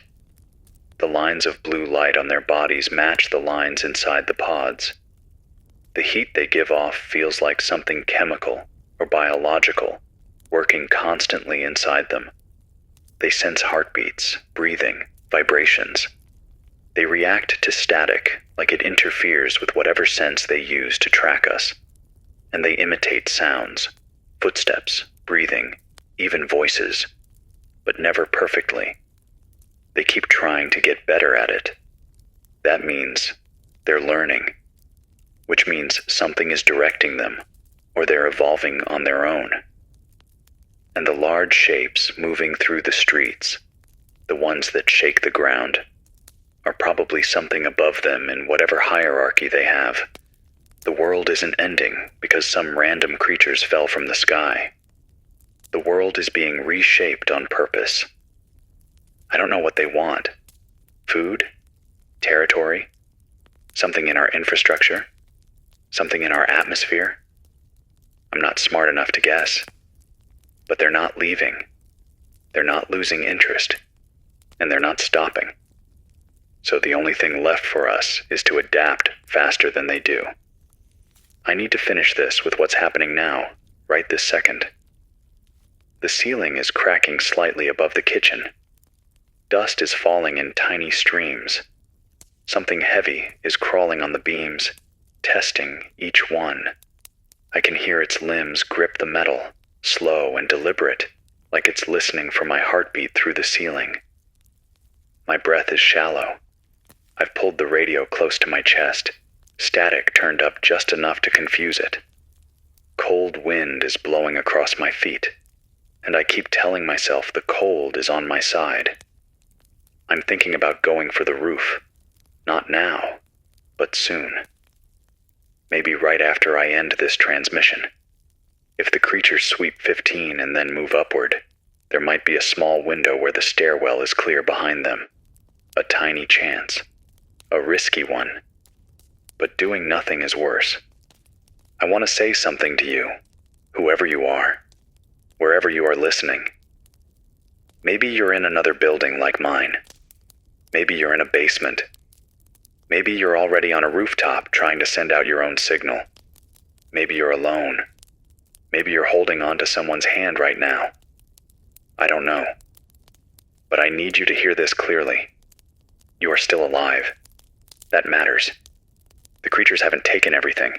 The lines of blue light on their bodies match the lines inside the pods. The heat they give off feels like something chemical or biological, working constantly inside them. They sense heartbeats, breathing, vibrations. They react to static like it interferes with whatever sense they use to track us. And they imitate sounds, footsteps, breathing, even voices, but never perfectly. They keep trying to get better at it. That means they're learning, which means something is directing them, or they're evolving on their own. And the large shapes moving through the streets, the ones that shake the ground, are probably something above them in whatever hierarchy they have. The world isn't ending because some random creatures fell from the sky. The world is being reshaped on purpose. I don't know what they want. Food? Territory? Something in our infrastructure? Something in our atmosphere? I'm not smart enough to guess. But they're not leaving. They're not losing interest. And they're not stopping. So the only thing left for us is to adapt faster than they do. I need to finish this with what's happening now, right this second. The ceiling is cracking slightly above the kitchen. Dust is falling in tiny streams. Something heavy is crawling on the beams, testing each one. I can hear its limbs grip the metal, slow and deliberate, like it's listening for my heartbeat through the ceiling. My breath is shallow. I've pulled the radio close to my chest, static turned up just enough to confuse it. Cold wind is blowing across my feet, and I keep telling myself the cold is on my side. I'm thinking about going for the roof. Not now, but soon. Maybe right after I end this transmission. If the creatures sweep 15 and then move upward, there might be a small window where the stairwell is clear behind them. A tiny chance. A risky one. But doing nothing is worse. I want to say something to you, whoever you are, wherever you are listening. Maybe you're in another building like mine. Maybe you're in a basement. Maybe you're already on a rooftop trying to send out your own signal. Maybe you're alone. Maybe you're holding on to someone's hand right now. I don't know. But I need you to hear this clearly. You are still alive. That matters. The creatures haven't taken everything.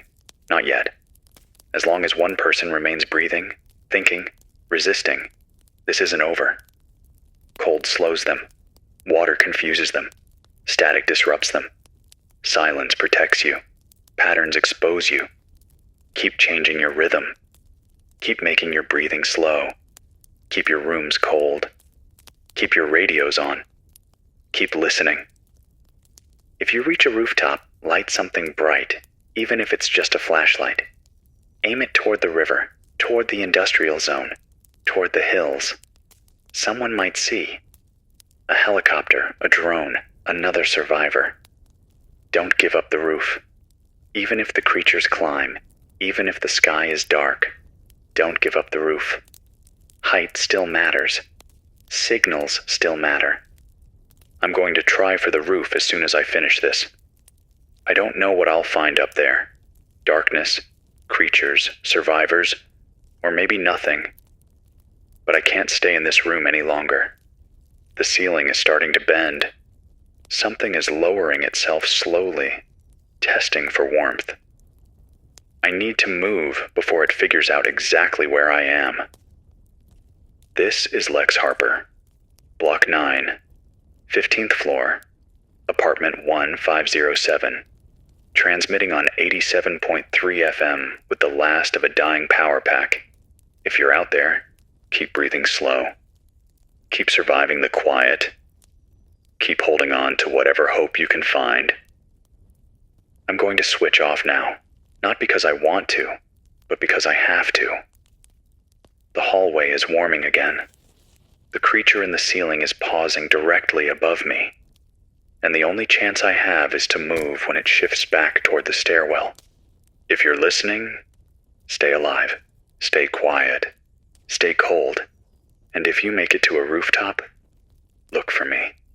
Not yet. As long as one person remains breathing, thinking, resisting, this isn't over. Cold slows them. Water confuses them. Static disrupts them. Silence protects you. Patterns expose you. Keep changing your rhythm. Keep making your breathing slow. Keep your rooms cold. Keep your radios on. Keep listening. If you reach a rooftop, light something bright, even if it's just a flashlight. Aim it toward the river, toward the industrial zone, toward the hills. Someone might see. A helicopter, a drone, another survivor. Don't give up the roof. Even if the creatures climb, even if the sky is dark, don't give up the roof. Height still matters. Signals still matter. I'm going to try for the roof as soon as I finish this. I don't know what I'll find up there. Darkness, creatures, survivors, or maybe nothing. But I can't stay in this room any longer. The ceiling is starting to bend. Something is lowering itself slowly, testing for warmth. I need to move before it figures out exactly where I am. This is Lex Harper, Block 9, 15th floor, Apartment 1507, transmitting on 87.3 FM with the last of a dying power pack. If you're out there, keep breathing slow. Keep surviving the quiet. Keep holding on to whatever hope you can find. I'm going to switch off now, not because I want to, but because I have to. The hallway is warming again. The creature in the ceiling is pausing directly above me, and the only chance I have is to move when it shifts back toward the stairwell. If you're listening, stay alive, stay quiet, stay cold, and if you make it to a rooftop, look for me.